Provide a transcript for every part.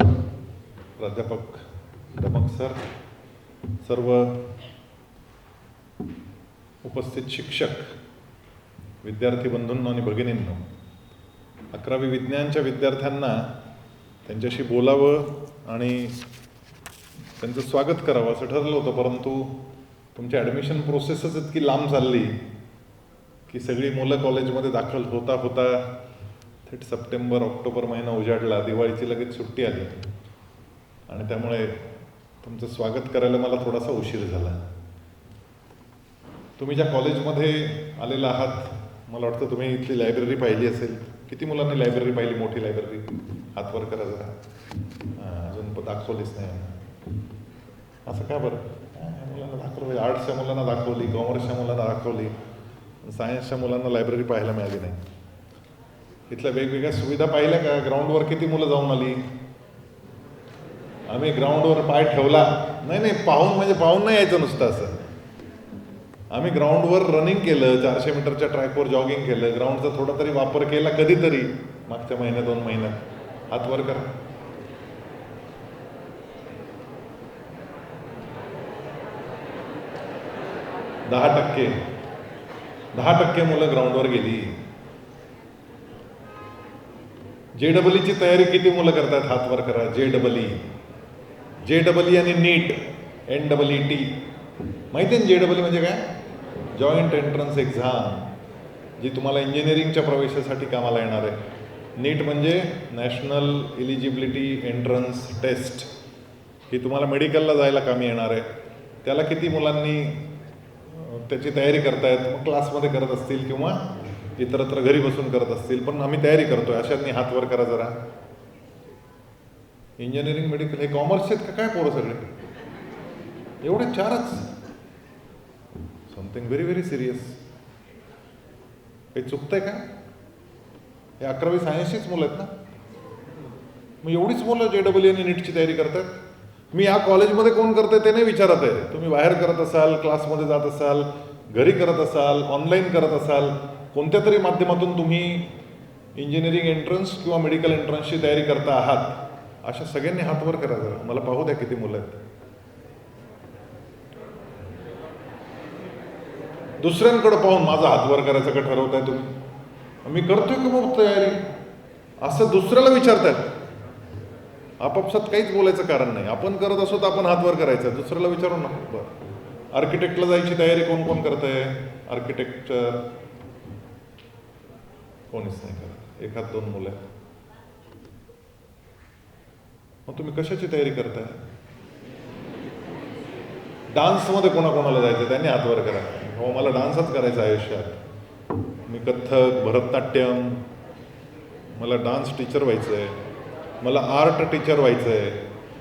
प्राध्यापक दमक सर, सर्व उपस्थित शिक्षक, विद्यार्थी बंधूंनो आणि भगिनींनो, 11वी विज्ञानच्या विद्यार्थ्यांना त्यांच्याशी बोलावं आणि त्यांचं स्वागत करावं असं ठरलं होतं, परंतु तुमची ॲडमिशन प्रोसेसच इतकी लांब चालली की सगळी मुलं कॉलेजमध्ये दाखल होता होता थेट सप्टेंबर ऑक्टोबर महिना उजाडला, दिवाळीची लगेच सुट्टी आली आणि त्यामुळे तुमचं स्वागत करायला मला थोडासा उशीर झाला. तुम्ही ज्या कॉलेजमध्ये आलेला आहात, मला वाटतं तुम्ही इथली लायब्ररी पाहिली असेल. किती मुलांनी लायब्ररी पाहिली? मोठी लायब्ररी हात वर करा जरा. अजून दाखवलीच नाही. असं का बरं? मुलांना दाखवली, आर्ट्सच्या मुलांना दाखवली, कॉमर्सच्या मुलांना दाखवली, सायन्सच्या मुलांना लायब्ररी पाहायला मिळाली नाही. इथल्या वेगवेगळ्या सुविधा पाहिल्या का? ग्राउंडवर किती मुलं जाऊन आली? आम्ही ग्राउंडवर पाय ठेवला नाही, पाहून म्हणजे पाहून नाही यायचं नुसतं असं. आम्ही ग्राउंडवर रनिंग केलं, 400 मीटरच्या ट्रॅकवर जॉगिंग केलं, ग्राउंडचा थोडा तरी वापर केला कधीतरी मागच्या महिन्यात 2 महिन्यात. हात वर करा. दहा टक्के मुलं ग्राउंडवर गेली. JEE तयारी किती मुलं करतात? हात वर करा. JEE आणि नीट, NEET माहिती आहे? JEE म्हणजे काय? जॉईंट एंट्रन्स एक्झाम, जी तुम्हाला इंजिनिअरिंगच्या प्रवेशासाठी कामाला येणार आहे. नीट म्हणजे नॅशनल एलिजिबिलिटी एंट्रन्स टेस्ट, ही तुम्हाला मेडिकलला जायला कामी येणार आहे. त्याला किती मुलांनी त्याची तयारी करतायत? मग क्लासमध्ये करत असतील किंवा इतरत्र घरी बसून करत असतील, पण आम्ही तयारी करतोय अशांनी हात वर करा जरा. इंजिनिअरिंग, मेडिकल हे कॉमर्सचे आहेत का काय पोरं सगळे? एवढे 4च? Something very very serious. हे चुकतंय का? हे 11वी सायन्सचीच मुलं आहेत ना? मग एवढीच मुलं JEE आणि नीटची तयारी करतात? मी या कॉलेजमध्ये कोण करतंय ते नाही विचारत आहे. तुम्ही बाहेर करत असाल, क्लासमध्ये जात असाल, घरी करत असाल, ऑनलाईन करत असाल, कोणत्या तरी माध्यमातून तुम्ही इंजिनिअरिंग एंट्रन्स किंवा मेडिकल एंट्रन्सची तयारी करता आहात, अशा सगळ्यांनी हात वर करा जरा. मला पाहू द्या किती मुलं आहेत. दुसऱ्यांकडे पाहून माझा हात वर करायचं का ठरवताय तुम्ही? मी करतोय का मग तयारी असं दुसऱ्याला विचारतायत. आपापसात काहीच बोलायचं कारण नाही. आपण करत असो तर आपण हात वर करायचा, दुसऱ्याला विचारू ना. बरं, आर्किटेक्टला जायची तयारी कोण कोण करतंय? आर्किटेक्चर कोणीच नाही करत, 1-2 मुलं. मग तुम्ही कशाची तयारी करताय? डान्समध्ये कोणाकोणाला जायचं त्यांनी हात वर करा. हो, मला डान्सच करायचा आयुष्यात. मी कथ्थक, भरतनाट्यम, मला डान्स टीचर व्हायचं आहे, मला आर्ट टीचर व्हायचं आहे,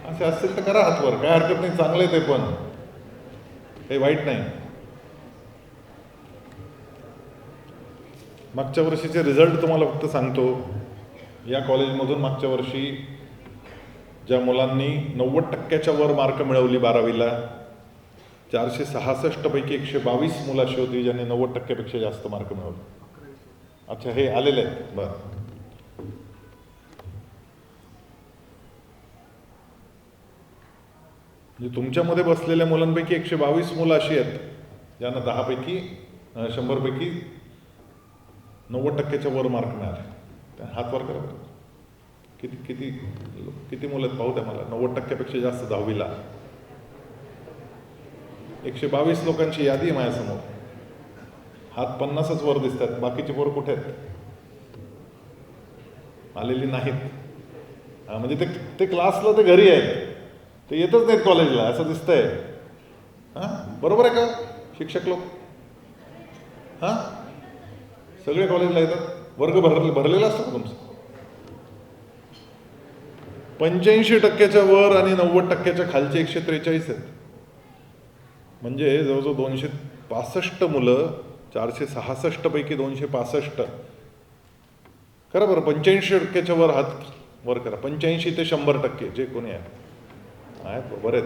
असे असतील तर करा हात वर. काय हरकत नाही, चांगलं आहे ते, पण काही वाईट नाही. मागच्या वर्षीचे रिझल्ट तुम्हाला फक्त सांगतो. या कॉलेजमधून मागच्या वर्षी ज्या मुलांनी 90% वर मार्क मिळवली 12वीला, 466 पैकी 122 मुलं अशी होती ज्यांनी 90% जास्त मार्क मिळवले. अच्छा, हे आलेले आहेत. बरं, म्हणजे तुमच्यामध्ये बसलेल्या मुलांपैकी 122 मुलं अशी आहेत ज्यांना 100 पैकी 90% वर मार्क मिळाले. त्या हात वर करा. किती किती किती मुलं आहेत पाहू द्या मला. 90% जास्त 10वीला 122 लोकांची यादी आहे माझ्यासमोर. हात 50च वर दिसतात. बाकीचे पोरं कुठे आहेत? आलेली नाहीत. म्हणजे ते क्लासला ते घरी आहेत, ते येतच नाहीत कॉलेजला असं दिसतंय. बरोबर आहे का शिक्षक लोक? सगळे कॉलेजला येतात. वर्ग भरलेला असतो का तुमचं? 85% वर आणि 90% खालचे 143 आहेत. म्हणजे जवळजवळ 265 मुलं. 466 पैकी 265. करा बरं, 85% वर हात वर करा. 85 ते 100% जे कोणी आहेत बरेच.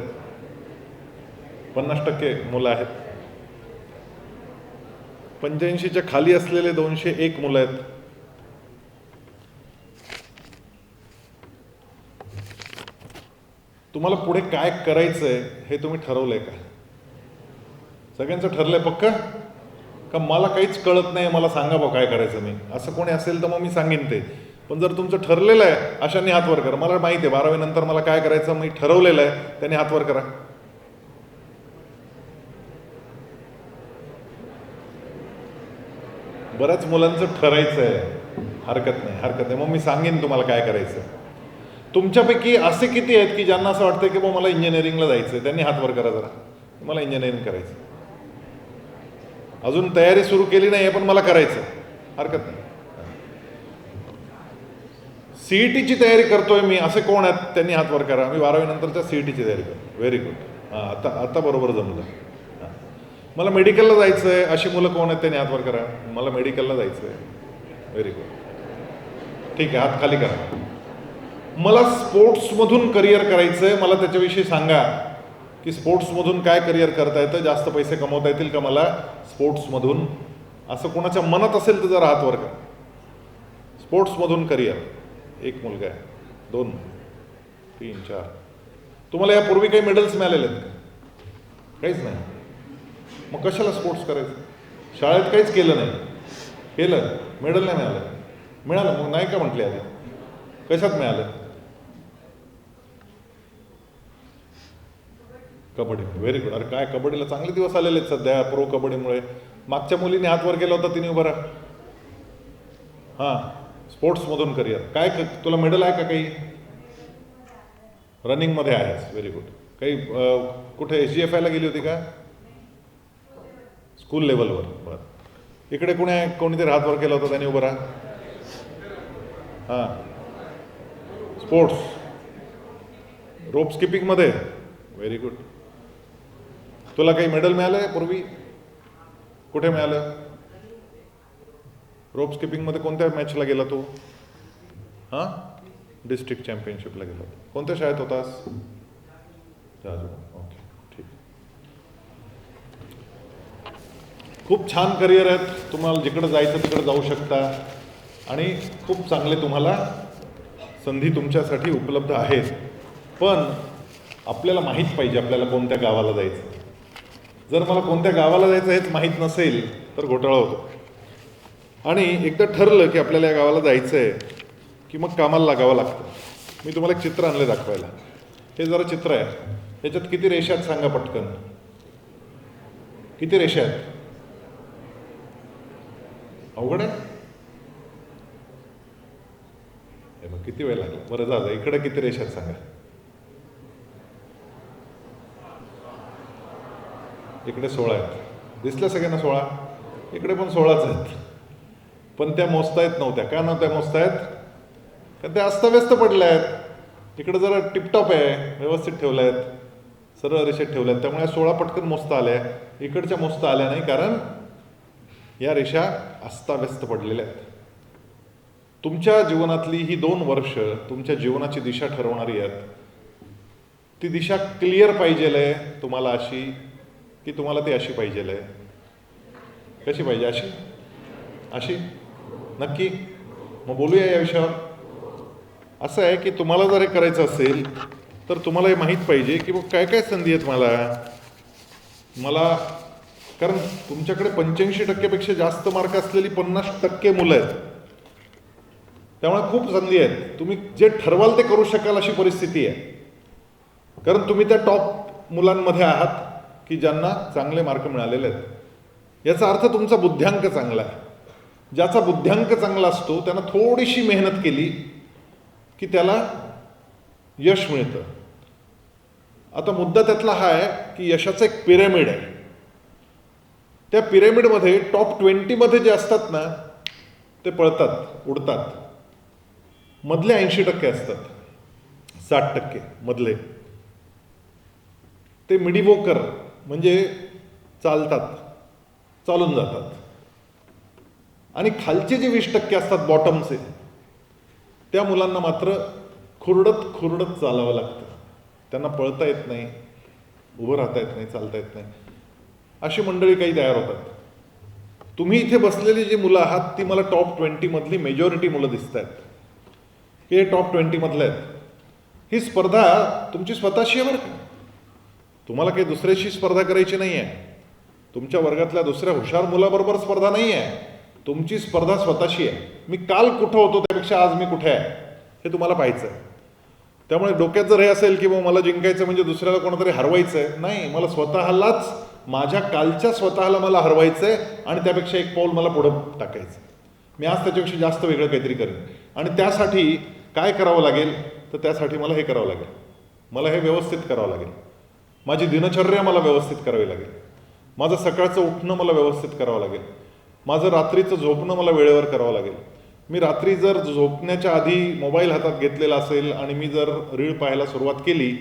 50% मुलं आहेत. 85च्या खाली असलेले 201 मुलं आहेत. तुम्हाला पुढे काय करायचं आहे हे तुम्ही ठरवलंय का? सगळ्यांचं ठरलंय पक्का? का मला काहीच कळत नाही, मला सांगा बा काय करायचं मी, असं कोणी असेल तर मग मी सांगेन ते. पण जर तुमचं ठरलेलं आहे, अशांनी हात वर करा. मला माहिती आहे 12वी नंतर मला काय करायचं मी ठरवलेलं आहे, त्यांनी हात वर करा. बऱ्याच मुलांचं ठरायचं आहे, हरकत नाही. मग मी सांगेन तुम्हाला काय करायचं. तुमच्यापैकी असे किती आहेत की ज्यांना असं वाटतं की मला इंजिनिअरिंगला जायचं, त्यांनी हात वर करा जरा. मला इंजिनिअरिंग करायचं, अजून तयारी सुरू केली नाही पण मला करायचं, हरकत नाही. सीईटीची तयारी करतोय मी असे कोण आहेत, त्यांनी हात वर करा. मी 12वी नंतरच्या सीईटीची तयारी करतो. Very good. आता बरोबर जमलं. मला मेडिकलला जायचं आहे अशी मुलं कोण आहेत, त्यांनी हात वर करा. मला मेडिकलला जायचं आहे. Very good. ठीक आहे, हात खाली करा. मला स्पोर्ट्समधून करिअर करायचं आहे, मला त्याच्याविषयी सांगा की स्पोर्ट्समधून काय करिअर करता येतं, जास्त पैसे कमवता येतील का मला स्पोर्ट्समधून, असं कोणाच्या मनात असेल तर जरा हात वर करा. स्पोर्ट्समधून करिअर. एक मुलगा आहे, 2, 3, 4. तुम्हाला यापूर्वी काही मेडल्स मिळालेले आहेत का? काहीच नाही. मग कशाला स्पोर्ट्स करायचं? शाळेत काहीच केलं नाही, केलं मेडल नाही मिळालं, मिळालं मग नाही का म्हटले आधी? कशात मिळालं? कबड्डी. Very good. अरे काय कबड्डीला चांगले दिवस आलेले आहेत सध्या प्रो कबड्डीमुळे. मागच्या मुलीने हात वर केला होता, तिने उभा राहा. हां, स्पोर्ट्समधून करिअर. काय तुला मेडल आहे का काही? रनिंगमध्ये आहेस. Very good. काही कुठे SGFIला गेली होती का? स्कूल लेवलवर. बरं. इकडे कोणीतरी हात वर केला होता, त्याने उभं राहा. हां, स्पोर्ट्स. रोप स्किपिंगमध्ये. Very good. तुला काही मेडल मिळालं आहे पूर्वी? कुठे मिळालं? रोप स्किपिंगमध्ये कोणत्या मॅचला गेला तू? हां, डिस्ट्रिक्ट चॅम्पियनशिपला गेला. कोणत्या शाळेत होतास? जाजू. ओके, ठीक. खूप छान करिअर आहेत. तुम्हाला जिकडं जायचं तिकडं जाऊ शकता आणि खूप चांगले तुम्हाला संधी तुमच्यासाठी उपलब्ध आहेत. पण आपल्याला माहीत पाहिजे आपल्याला कोणत्या गावाला जायचं. जर मला कोणत्या गावाला जायचं हेच माहीत नसेल तर घोटाळा होतो. आणि एकदा ठरलं की आपल्याला या गावाला जायचं आहे की मग कामाला लागावं लागतं. मी तुम्हाला एक चित्र आणलं दाखवायला. हे जरा चित्र आहे. याच्यात किती रेषा आहेत सांगा पटकन. किती रेषा आहेत? अवघड आहे. हे बघ किती वेळ लागला. बरं जा, इकडे किती रेषा आहेत सांगा. इकडे 16 आहेत. दिसल्या सगळ्यांना 16? इकडे पण 16च आहेत. पण त्या मोजता येत नव्हत्या. का नव्हत्या मोजता येत? कारण त्या अस्ताव्यस्त पडल्या आहेत. इकडे जरा टिपटॉप आहे, व्यवस्थित ठेवल्या आहेत, सरळ रेषेत ठेवल्या आहेत. त्यामुळे 16 पटकन मोजता आल्या. इकडच्या मोजता आल्या नाही, कारण या रेषा अस्ताव्यस्त पडलेल्या आहेत. तुमच्या जीवनातली ही 2 वर्ष तुमच्या जीवनाची दिशा ठरवणारी आहेत. ती दिशा क्लिअर पाहिजेल आहे तुम्हाला, अशी की तुम्हाला ती अशी पाहिजेल आहे? कशी पाहिजे? अशी? अशी? नक्की? मग बोलूया या विषयावर. असं आहे की तुम्हाला जर हे करायचं असेल तर तुम्हाला हे माहीत पाहिजे की मग काय काय संधी आहेत मला. कारण तुमच्याकडे 85% जास्त मार्क असलेली 50% मुलं आहेत. त्यामुळे खूप संधी आहेत. तुम्ही जे ठरवाल ते करू शकाल अशी परिस्थिती आहे. कारण तुम्ही त्या टॉप मुलांमध्ये आहात की ज्यांना चांगले मार्क मिळालेले आहेत. याचा अर्थ तुमचा बुद्ध्यांक चांगला आहे. ज्याचा बुद्ध्यांक चांगला असतो त्यानं थोडीशी मेहनत केली की त्याला यश मिळतं. आता मुद्दा त्यातला हा आहे की यशाचं एक पिरॅमिड आहे. त्या पिरॅमिडमध्ये टॉप 20मध्ये जे असतात ना ते पळतात, उडतात. मधले 80% असतात, 60% मधले ते मिडिवोकर, म्हणजे चालून जातात. आणि खालचे जे 20% असतात बॉटमचे, त्या मुलांना मात्र खुरडत चालावं लागतं. त्यांना पळता येत नाही, उभं राहता येत नाही, चालता येत नाही. अशी मंडळी काही तयार होतात. तुम्ही इथे बसलेली जी मुलं आहात ती मला टॉप 20 मधली मेजॉरिटी मुलं दिसत आहेत की हे टॉप 20 मधले आहेत. ही स्पर्धा तुमची स्वतःशी आहे बरं का. तुम्हाला काही दुसऱ्याशी स्पर्धा करायची नाही आहे. तुमच्या वर्गातल्या दुसऱ्या हुशार मुलाबरोबर स्पर्धा नाही आहे. तुमची स्पर्धा स्वतःशी आहे. मी काल कुठं होतो त्यापेक्षा आज मी कुठे आहे हे तुम्हाला पाहायचं आहे. त्यामुळे डोक्यात जर हे असेल की मला जिंकायचं म्हणजे दुसऱ्याला कोणातरी हरवायचं आहे, नाही, मला स्वतःलाच, माझ्या कालच्या स्वतःला मला हरवायचं आहे आणि त्यापेक्षा एक पाऊल मला पुढं टाकायचं. मी आज त्याच्यापेक्षा जास्त वेगळं काहीतरी करेन. आणि त्यासाठी काय करावं लागेल, तर त्यासाठी मला हे करावं लागेल, मला हे व्यवस्थित करावं लागेल. माझी दिनचर्या मला व्यवस्थित करावी लागेल. माझं सकाळचं उठणं मला व्यवस्थित करावं लागेल. माझं रात्रीचं झोपणं मला वेळेवर करावं लागेल. मी रात्री जर झोपण्याच्या आधी मोबाईल हातात घेतलेला असेल आणि मी जर रीळ पाहायला सुरुवात केली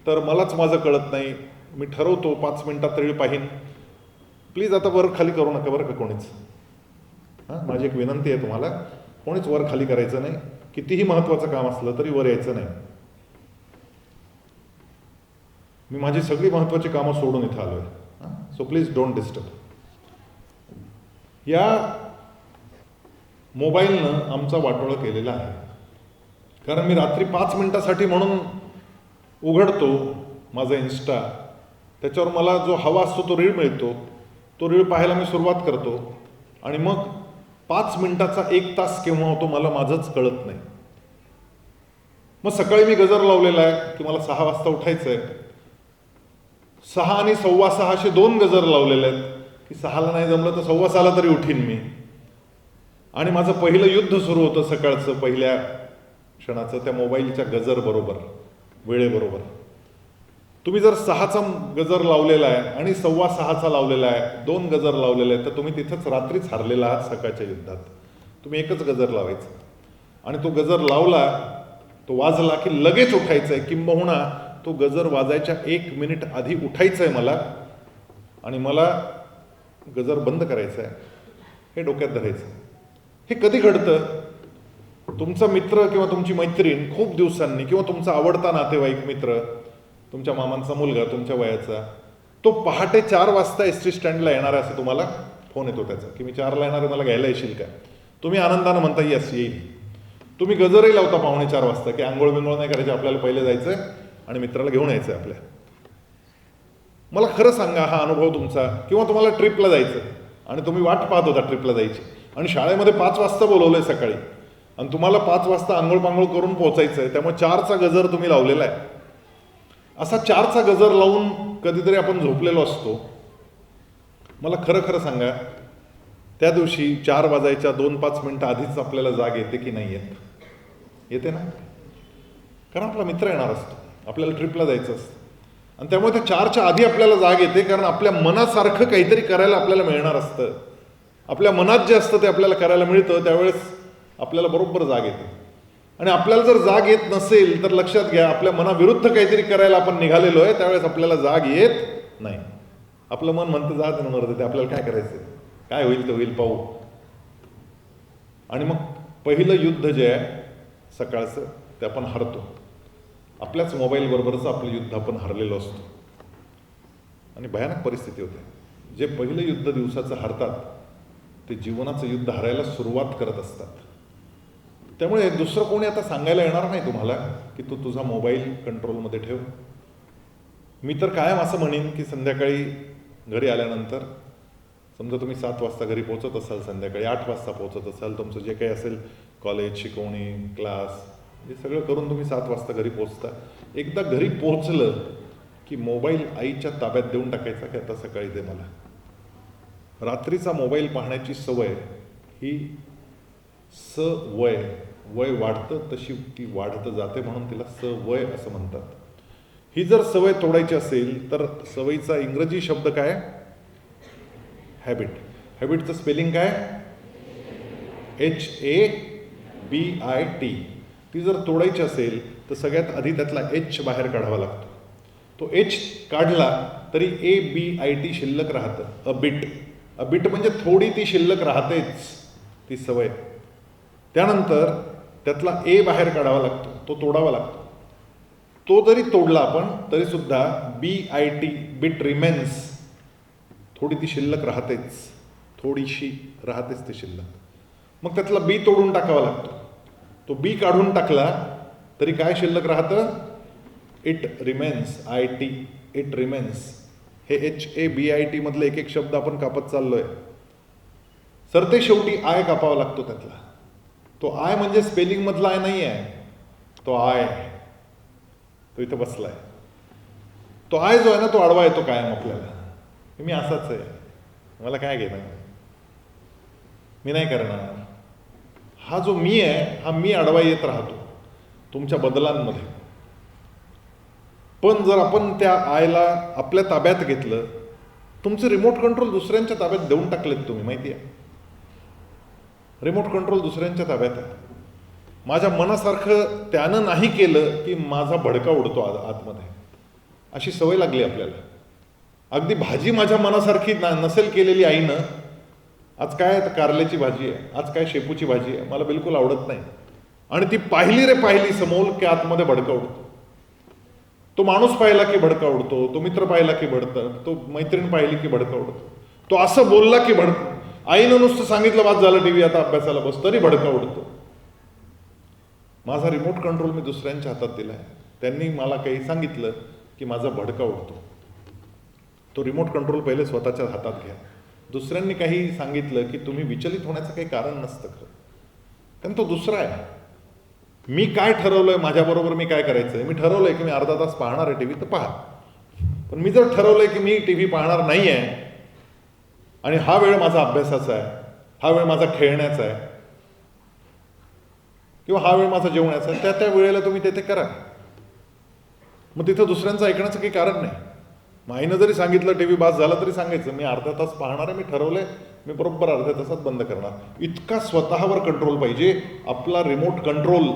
तर मलाच माझं कळत नाही. मी ठरवतो 5 मिनिटात रीळ पाहीन. प्लीज आता वर खाली करू नका बरं का कोणीच. हां, माझी एक विनंती आहे तुम्हाला, कोणीच वर खाली करायचं नाही. कितीही महत्त्वाचं काम असलं तरी वर यायचं नाही. मी माझी सगळी महत्त्वाची कामं सोडून इथं आलो आहे. So please don't disturb. या मोबाईलनं आमचा वाटोळा केलेला आहे. कारण मी रात्री 5 मिनिटासाठी म्हणून उघडतो माझं इन्स्टा, त्याच्यावर मला जो हवा असतो तो रीळ मिळतो, तो रीळ पाहायला मी सुरुवात करतो आणि मग 5 मिनिटाचा 1 तास केव्हा होतो मला माझंच कळत नाही. मग सकाळी मी गजर लावलेला आहे की मला 6 वाजता उठायचं आहे. 6 आणि 6:15 असे 2 गजर लावलेले आहेत की 6ला नाही जमलं तर 6:15ला तरी उठीन मी. आणि माझं पहिलं युद्ध सुरू होतं सकाळचं, पहिल्या क्षणाचं, त्या मोबाईलच्या गजर बरोबर, वेळेबरोबर. तुम्ही जर 6चा गजर लावलेला आहे आणि 6:15चा लावलेला आहे, 2 गजर लावलेले आहेत, तर तुम्ही तिथंच रात्रीच हारलेला आहात सकाळच्या युद्धात. तुम्ही एकच गजर लावायचा आणि तो गजर लावला, तो वाजला की लगेच उठायचं आहे. किंबहुना तो गजर वाजायच्या 1 मिनिट आधी उठायचं आहे मला आणि मला गजर बंद करायचा आहे, हे डोक्यात धरायचं. हे कधी घडतं? तुमचा मित्र किंवा तुमची मैत्रीण खूप दिवसांनी, किंवा तुमचा आवडता नातेवाईक मित्र, तुमच्या मामांचा मुलगा तुमच्या वयाचा, तो पहाटे 4 वाजता एस.टी. स्टँडला येणार आहे असं तुम्हाला फोन येतो त्याचा की मी 4ला येणार आहे, मला घ्यायला येशील का? तुम्ही आनंदानं म्हणता येस येईल. तुम्ही गजरही लावता 3:45 वाजता की आंघोळ बिंघोळ नाही करायची, आपल्याला पहिले जायचं आहे आणि मित्राला घेऊन यायचं आहे आपल्या. मला खरं सांगा, हा अनुभव तुमचा, किंवा तुम्हाला ट्रिपला जायचं आणि तुम्ही वाट पाहत होता ट्रिपला जायची आणि शाळेमध्ये 5 वाजता बोलवलंय सकाळी आणि तुम्हाला 5 वाजता आंघोळ पांघोळ करून पोहोचायचं आहे, त्यामुळे 4चा गजर तुम्ही लावलेला आहे. असा 4चा गजर लावून कधीतरी आपण झोपलेलो असतो. मला खरं खरं सांगा, त्या दिवशी 4 वाजायच्या 2-5 मिनिटं आधीच आपल्याला जाग येते की नाही येत? येते ना? कारण आपला मित्र येणार असतो, आपल्याला ट्रिपला जायचं असतं आणि त्यामुळे त्या 4च्या आधी आपल्याला जाग येते. कारण आपल्या मनासारखं काहीतरी करायला आपल्याला मिळणार असतं. आपल्या मनात जे असतं ते आपल्याला करायला मिळतं, त्यावेळेस आपल्याला बरोबर जाग येते. आणि आपल्याला जर जाग येत नसेल तर लक्षात घ्या, आपल्या मनाविरुद्ध काहीतरी करायला आपण निघालेलो आहे, त्यावेळेस आपल्याला जाग येत नाही. आपलं मन म्हणतं जा ते आपल्याला काय करायचं, काय होईल ते होईल, पाहू. आणि मग पहिलं युद्ध जे आहे सकाळचं ते आपण हरतो. आपल्याच मोबाईलबरोबरचं आपलं युद्ध आपण हरलेलो असतो आणि भयानक परिस्थिती होते. जे पहिलं युद्ध दिवसाचं हरतात ते जीवनाचं युद्ध हरायला सुरुवात करत असतात. त्यामुळे दुसरं कोणी आता सांगायला येणार नाही तुम्हाला की तू तुझा मोबाईल कंट्रोलमध्ये ठेव. मी तर कायम असं म्हणेन की संध्याकाळी घरी आल्यानंतर, समजा तुम्ही 7 वाजता घरी पोहोचत असाल, संध्याकाळी 8 वाजता पोहोचत असाल, तुमचं जे काही असेल कॉलेज, शिकवणी, क्लास, हे सगळं करून तुम्ही 7 वाजता घरी पोहोचता. एकदा घरी पोहोचलं की मोबाईल आईच्या ताब्यात देऊन टाकायचा की आता सकाळी दे मला. रात्रीचा मोबाईल पाहण्याची सवय ही सवय, वय वाढतं तशी ती वाढत जाते, म्हणून तिला सवय असं म्हणतात. ही जर सवय तोडायची असेल तर सवयीचा इंग्रजी शब्द काय? हॅबिट. हॅबिटचं स्पेलिंग काय? HABIT. ती जर तोडायची असेल तर सगळ्यात आधी त्यातला H बाहेर काढावा लागतो. तो H काढला तरी ABIT शिल्लक राहतं. अबिट. अबिट म्हणजे थोडी ती शिल्लक राहतेच, ती सवय. त्यानंतर त्यातला A बाहेर काढावा लागतो, तो तोडावा लागतो. तो जरी तोडला आपण तरी सुद्धा BIT, बिट रिमेन्स, थोडी ती शिल्लक राहतेच, थोडीशी राहतेच ती शिल्लक. मग त्यातला B तोडून टाकावा लागतो. तो B काढून टाकला तरी काय शिल्लक राहतं? It remains, IT, it remains, हे HABIT मधले एक एक शब्द आपण कापत चाललोय. सर ते शेवटी आय कापावा लागतो त्यातला. तो आय म्हणजे स्पेलिंग मधला आय नाही आहे, तो आय आहे, तो इथं बसलाय. तो आय जो आहे ना तो आडवा येतो कायम आपल्याला. मी असाच आहे, मला काय घेणं, मी नाही करणार. हा जो मी आहे हा मी आडवा येत राहतो तुमच्या बदलांमध्ये. पण जर आपण त्या आयला आपल्या ताब्यात घेतलं, तुमचं रिमोट कंट्रोल दुसऱ्यांच्या ताब्यात देऊन टाकलेत तुम्ही, माहिती आहे. रिमोट कंट्रोल दुसऱ्यांच्या ताब्यात आहे. माझ्या मनासारखं त्यानं नाही केलं की माझा भडका उडतो आतमध्ये, अशी सवय लागली आपल्याला. अगदी भाजी माझ्या मनासारखी नसेल केलेली आईनं, आज काय कारल्याची भाजी आहे, आज काय शेपूची भाजी आहे, मला बिलकुल आवडत नाही, आणि ती पाहिली समोर की आतमध्ये भडका उडतो. तो माणूस पाहिला की भडका उडतो, तो मित्र पाहिला की भडतं, तो मैत्रीण पाहिली की भडका उडतो, तो असं बोलला की भडकं. आईनं नुसतं सांगितलं वाद झालं टीव्ही आता अभ्यासाला बस, तरी भडका उडतो. माझा रिमोट कंट्रोल मी दुसऱ्यांच्या हातात दिलाय. त्यांनी मला काही सांगितलं की माझा भडका उडतो. तो रिमोट कंट्रोल पहिले स्वतःच्या हातात घ्या. दुसऱ्यांनी काही सांगितलं की तुम्ही विचलित होण्याचं काही कारण नसतं खरं, कारण तो दुसरा आहे. मी काय ठरवलंय माझ्याबरोबर मी काय करायचंय, मी ठरवलंय की मी अर्धा तास पाहणार आहे टीव्ही, तर पहा. पण मी जर ठरवलंय की मी टीव्ही पाहणार नाही आहे आणि हा वेळ माझा अभ्यासाचा आहे, हा वेळ माझा खेळण्याचा आहे, किंवा हा वेळ माझा जेवण्याचा आहे, त्या वेळेला तुम्ही ते करा. मग तिथं दुसऱ्यांचं ऐकण्याचं काही कारण नाही. आईनं जरी सांगितलं टीव्ही बास झाला तरी सांगायचं मी अर्धा तास पाहणार आहे, मी ठरवलंय मी बरोबर अर्ध्या तासात बंद करणार. इतका स्वतःवर कंट्रोल पाहिजे. आपला रिमोट कंट्रोल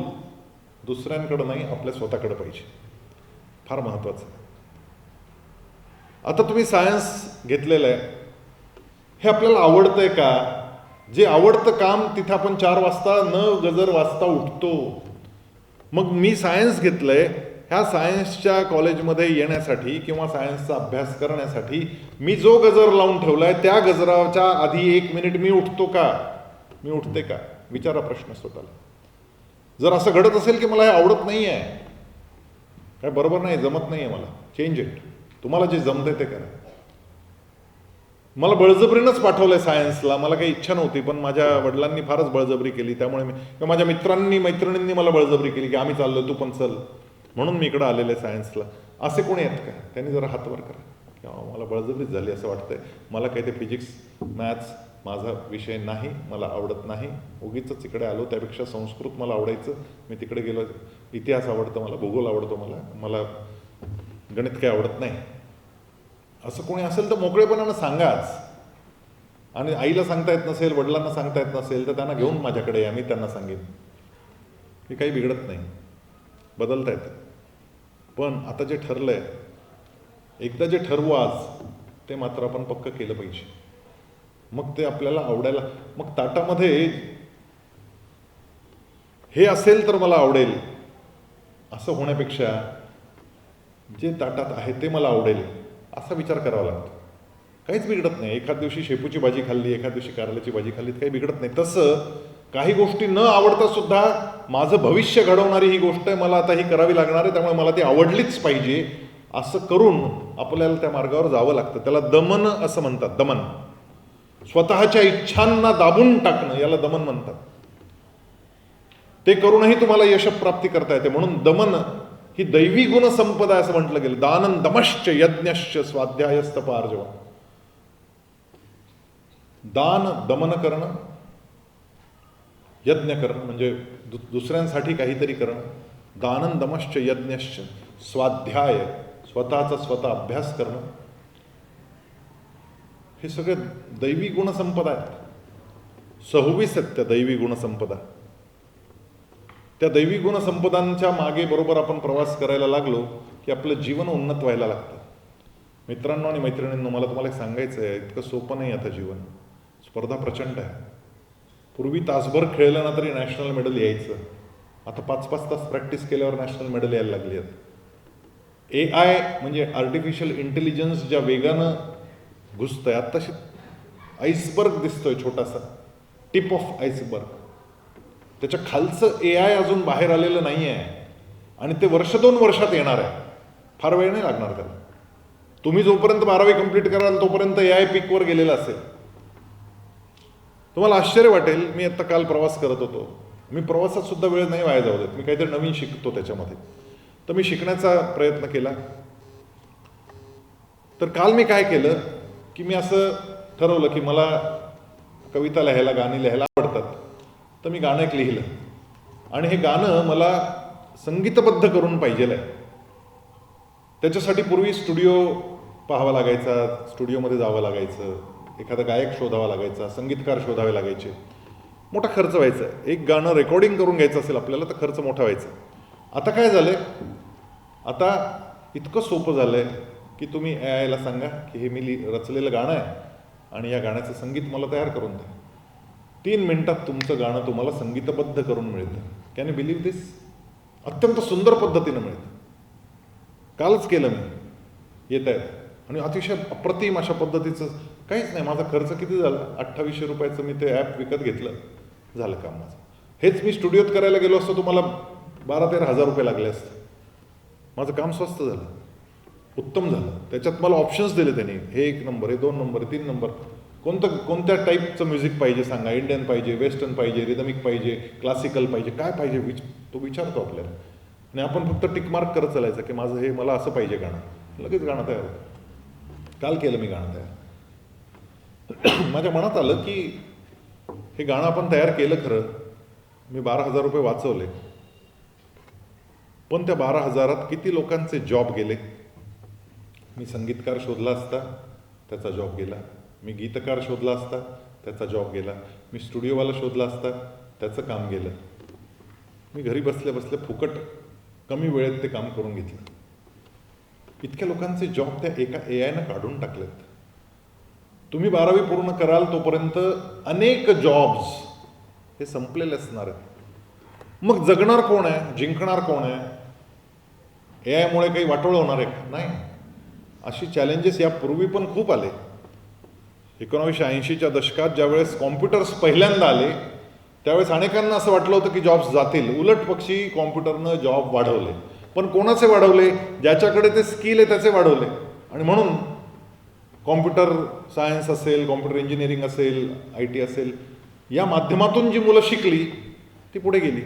दुसऱ्यांकडे नाही, आपल्या स्वतःकडे पाहिजे. फार महत्वाचं. आता तुम्ही सायन्स घेतलेलं आहे, हे आपल्याला आवडतंय का? जे आवडतं काम तिथे आपण 4 वाजता न गजर वाजता उठतो. मग मी सायन्स घेतलंय, ह्या सायन्सच्या कॉलेजमध्ये येण्यासाठी किंवा सायन्सचा अभ्यास करण्यासाठी मी जो गजर लावून ठेवलाय त्या गजराच्या आधी 1 मिनिट मी उठतो का? मी उठते का? विचारा प्रश्न स्वतःला. जर असं घडत असेल की मला हे आवडत नाही आहे, काय बरोबर नाही, जमत नाही आहे मला, चेंज इट. तुम्हाला जे जमते ते करा. मला बळजबरीनंच पाठवलंय सायन्सला, मला काही इच्छा नव्हती, पण माझ्या वडिलांनी फारच बळजबरी केली, त्यामुळे मी किंवा माझ्या मित्रांनी मैत्रिणींनी मला बळजबरी केली की आम्ही चाललो तू पण चल, म्हणून मी इकडं आलेलं आहे सायन्सला. असे कोणी आहेत का? त्यांनी जरा हातवर करा. किंवा मला बळजबरीच झाली असं वाटतंय, मला काही ते फिजिक्स मॅथ्स माझा विषय नाही, मला आवडत नाही, उगीच इकडे आलो, त्यापेक्षा संस्कृत मला आवडायचं, मी तिकडे गेलो, इतिहास आवडतं मला, भूगोल आवडतो मला गणित काही आवडत नाही. असं कोणी असेल तर मोकळेपणानं सांगाच. आणि आईला सांगता येत नसेल, वडिलांना सांगता येत नसेल तर त्यांना घेऊन माझ्याकडे या, मी त्यांना सांगेन की काही बिघडत नाही, बदलता येतं. पण आता जे ठरलंय, एकदा जे ठरवू आज ते मात्र आपण पक्क केलं पाहिजे. मग ते आपल्याला आवडायला, मग ताटामध्ये हे असेल तर मला आवडेल असं होण्यापेक्षा जे ताटात आहे ते मला आवडेल असा विचार करावा लागतो. काहीच बिघडत नाही. एखाद दिवशी शेपूची भाजी खाल्ली, एखाद दिवशी कारल्याची भाजी खाल्ली, काही बिघडत नाही. तसं काही गोष्टी न आवडता सुद्धा माझं भविष्य घडवणारी ही गोष्ट आहे, मला आता ही करावी लागणार आहे, त्यामुळे मला ती आवडलीच पाहिजे, असं करून आपल्याला त्या मार्गावर जावं लागतं. त्याला दमन असं म्हणतात. दमन, स्वतःच्या इच्छांना दाबून टाकणं, याला दमन म्हणतात. ते करूनही तुम्हाला यशप्राप्ती करता येते. म्हणून दमन ही दैवी गुणसंपदा असं म्हटलं गेलं. दानं दमश्च यज्ञश्च स्वाध्यायस्तप आर्जव. दान दमन करणं, यज्ञ करणं म्हणजे दुसऱ्यांसाठी काहीतरी करणं. दानं दमश्च यज्ञश्च स्वाध्याय, स्वतःचा स्वतः अभ्यास करणं, हे सगळे दैवी गुणसंपदा आहेत. 26 आहेत त्या दैवी गुणसंपदा. त्या दैवी गुणसंपदांच्या मागे बरोबर आपण प्रवास करायला लागलो की आपलं जीवन उन्नत व्हायला लागतं. मित्रांनो आणि मैत्रिणींनो, मला तुम्हाला एक सांगायचं आहे, इतकं सोपं नाही आता जीवन. स्पर्धा प्रचंड आहे. पूर्वी तासभर खेळलं ना तरी नॅशनल मेडल यायचं, आता 5-5 तास प्रॅक्टिस केल्यावर नॅशनल मेडल यायला लागली आहेत. AI म्हणजे आर्टिफिशियल इंटेलिजन्स ज्या वेगानं घुसतंय, आत्ताशी आईसबर्ग दिसतोय, छोटासा टिप ऑफ आईसबर्ग. त्याच्या खालचं AI अजून बाहेर आलेलं नाही आहे आणि ते 1-2 वर्षात येणार आहे. फार वेळ नाही लागणार त्याला. तुम्ही जोपर्यंत 12वी कंप्लीट कराल तोपर्यंत AI पीकवर गेलेला असेल. तुम्हाला आश्चर्य वाटेल, मी आता काल प्रवास करत होतो. मी प्रवासात सुद्धा वेळ नाही वाया जाऊ देत. मी काहीतरी नवीन शिकतो त्याच्यामध्ये. तर मी शिकण्याचा प्रयत्न केला. तर काल मी काय केलं की मी असं ठरवलं की मला कविता लिहायला, गाणी लिहायला आवडतात. तर मी गाणं एक लिहिलं आणि हे गाणं मला संगीतबद्ध करून पाहिजेलं आहे. त्याच्यासाठी पूर्वी स्टुडिओ पाहावा लागायचा, स्टुडिओमध्ये जावं लागायचं, एखादा गायक शोधावा लागायचा, संगीतकार शोधावे लागायचे, मोठा खर्च व्हायचा. एक गाणं रेकॉर्डिंग करून घ्यायचं असेल आपल्याला तर खर्च मोठा व्हायचा. आता काय झालंय, आता इतकं सोपं झालंय की तुम्ही AIला सांगा की हे मी रचलेलं गाणं आहे आणि या गाण्याचं संगीत मला तयार करून द्या. 3 मिनिटात तुमचं गाणं तुम्हाला संगीतबद्ध करून मिळतं. कॅन यू बिलीव्ह दिस? अत्यंत सुंदर पद्धतीनं मिळतं. कालच केलं मी, येत आहेत आणि अतिशय अप्रतिम अशा पद्धतीचं. काहीच नाही, माझा खर्च किती झाला, 2800 रुपयाचं मी ते ॲप विकत घेतलं, झालं काम माझं. हेच मी स्टुडिओत करायला गेलो असतो तुम्हाला 12-13 हजार रुपये लागले असते. माझं काम स्वस्त झालं, उत्तम झालं. त्याच्यात मला ऑप्शन्स दिले त्यांनी, हे 1 नंबर, हे 2 नंबर, 3 नंबर, कोणत्या टाईपचं म्युझिक पाहिजे सांगा, इंडियन पाहिजे, वेस्टर्न पाहिजे, रिदमिक पाहिजे, क्लासिकल पाहिजे, काय पाहिजे तो विचारतो आपल्याला आणि आपण फक्त टिकमार्क करत चालायचं की माझं हे, मला असं पाहिजे गाणं, लगेच गाणं तयार होतं. काल केलं मी गाणं तयार. माझ्या मनात आलं की हे गाणं आपण तयार केलं खरं, मी 12,000 रुपये वाचवले, पण त्या 12,000त किती लोकांचे जॉब गेले. मी संगीतकार शोधला असता त्याचा जॉब गेला, मी गीतकार शोधला असता त्याचा जॉब गेला, मी स्टुडिओवाला शोधला असता त्याचं काम गेलं. मी घरी बसल्या बसल्या फुकट कमी वेळेत ते काम करून घेतलं. इतक्या लोकांचे जॉब त्या एका AIनं काढून टाकलेत. तुम्ही 12वी पूर्ण कराल तोपर्यंत अनेक जॉब्स हे संपलेले असणार आहेत. मग जगणार कोण आहे, जिंकणार कोण आहे? AIमुळे काही वाटोळं होणार आहे का? नाही. अशी चॅलेंजेस यापूर्वी पण खूप आले. 1980च्या दशकात ज्यावेळेस कॉम्प्युटर्स पहिल्यांदा आले त्यावेळेस अनेकांना असं वाटलं होतं की जॉब्स जातील. उलट पक्षी कॉम्प्युटरनं जॉब वाढवले. पण कोणाचे वाढवले? ज्याच्याकडे ते स्किल आहे त्याचे वाढवले. आणि म्हणून कॉम्प्युटर सायन्स असेल, कॉम्प्युटर इंजिनिअरिंग असेल, IT असेल, या माध्यमातून जी मुलं शिकली ती पुढे गेली.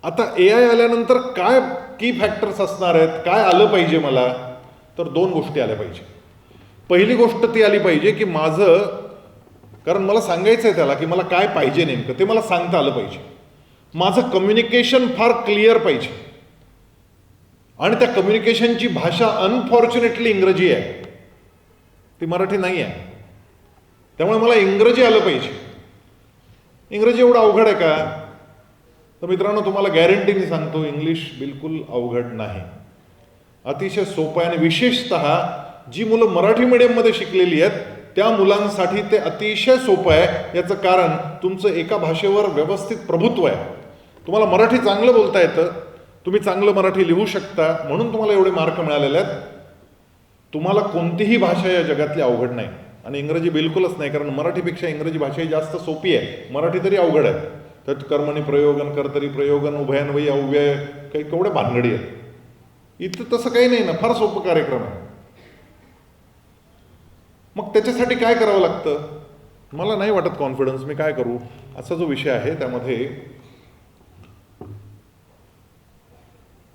आता AI आल्यानंतर काय की फॅक्टर्स असणार आहेत, काय आलं पाहिजे मला? तर 2 गोष्टी आल्या पाहिजे. पहिली गोष्ट ती आली पाहिजे की माझं, कारण मला सांगायचं आहे त्याला की मला काय पाहिजे नेमकं, ते मला सांगता आलं पाहिजे. माझं कम्युनिकेशन फार क्लिअर पाहिजे आणि त्या कम्युनिकेशनची भाषा अनफॉर्च्युनेटली इंग्रजी आहे, ती मराठी नाही आहे. त्यामुळे मला इंग्रजी आलं पाहिजे. इंग्रजी एवढं अवघड आहे का? तर मित्रांनो, तुम्हाला गॅरंटीने सांगतो, इंग्लिश बिलकुल अवघड नाही, अतिशय सोपं आहे. आणि विशेषतः जी मुलं मराठी मीडियममध्ये शिकलेली आहेत त्या मुलांसाठी ते अतिशय सोपं आहे. याचं कारण तुमचं एका भाषेवर व्यवस्थित प्रभुत्व आहे. तुम्हाला मराठी चांगलं बोलता येतं, तुम्ही चांगलं मराठी लिहू शकता, म्हणून तुम्हाला एवढे मार्क मिळालेले आहेत. तुम्हाला कोणतीही भाषा या जगातली अवघड नाही आणि इंग्रजी बिलकुलच नाही, कारण मराठीपेक्षा इंग्रजी भाषा ही जास्त सोपी आहे. मराठी तरी अवघड आहे. त्यात कर्मणी प्रयोगन, कर्तरी प्रयोगन, उभयान्वयी, अव्यय, काही केवढ्या भानगडी आहेत. इथं तसं काही नाही ना, फार सोपं कार्यक्रम आहे. मग त्याच्यासाठी काय करावं लागतं? मला नाही वाटत कॉन्फिडन्स, मी काय करू असा जो विषय आहे त्यामध्ये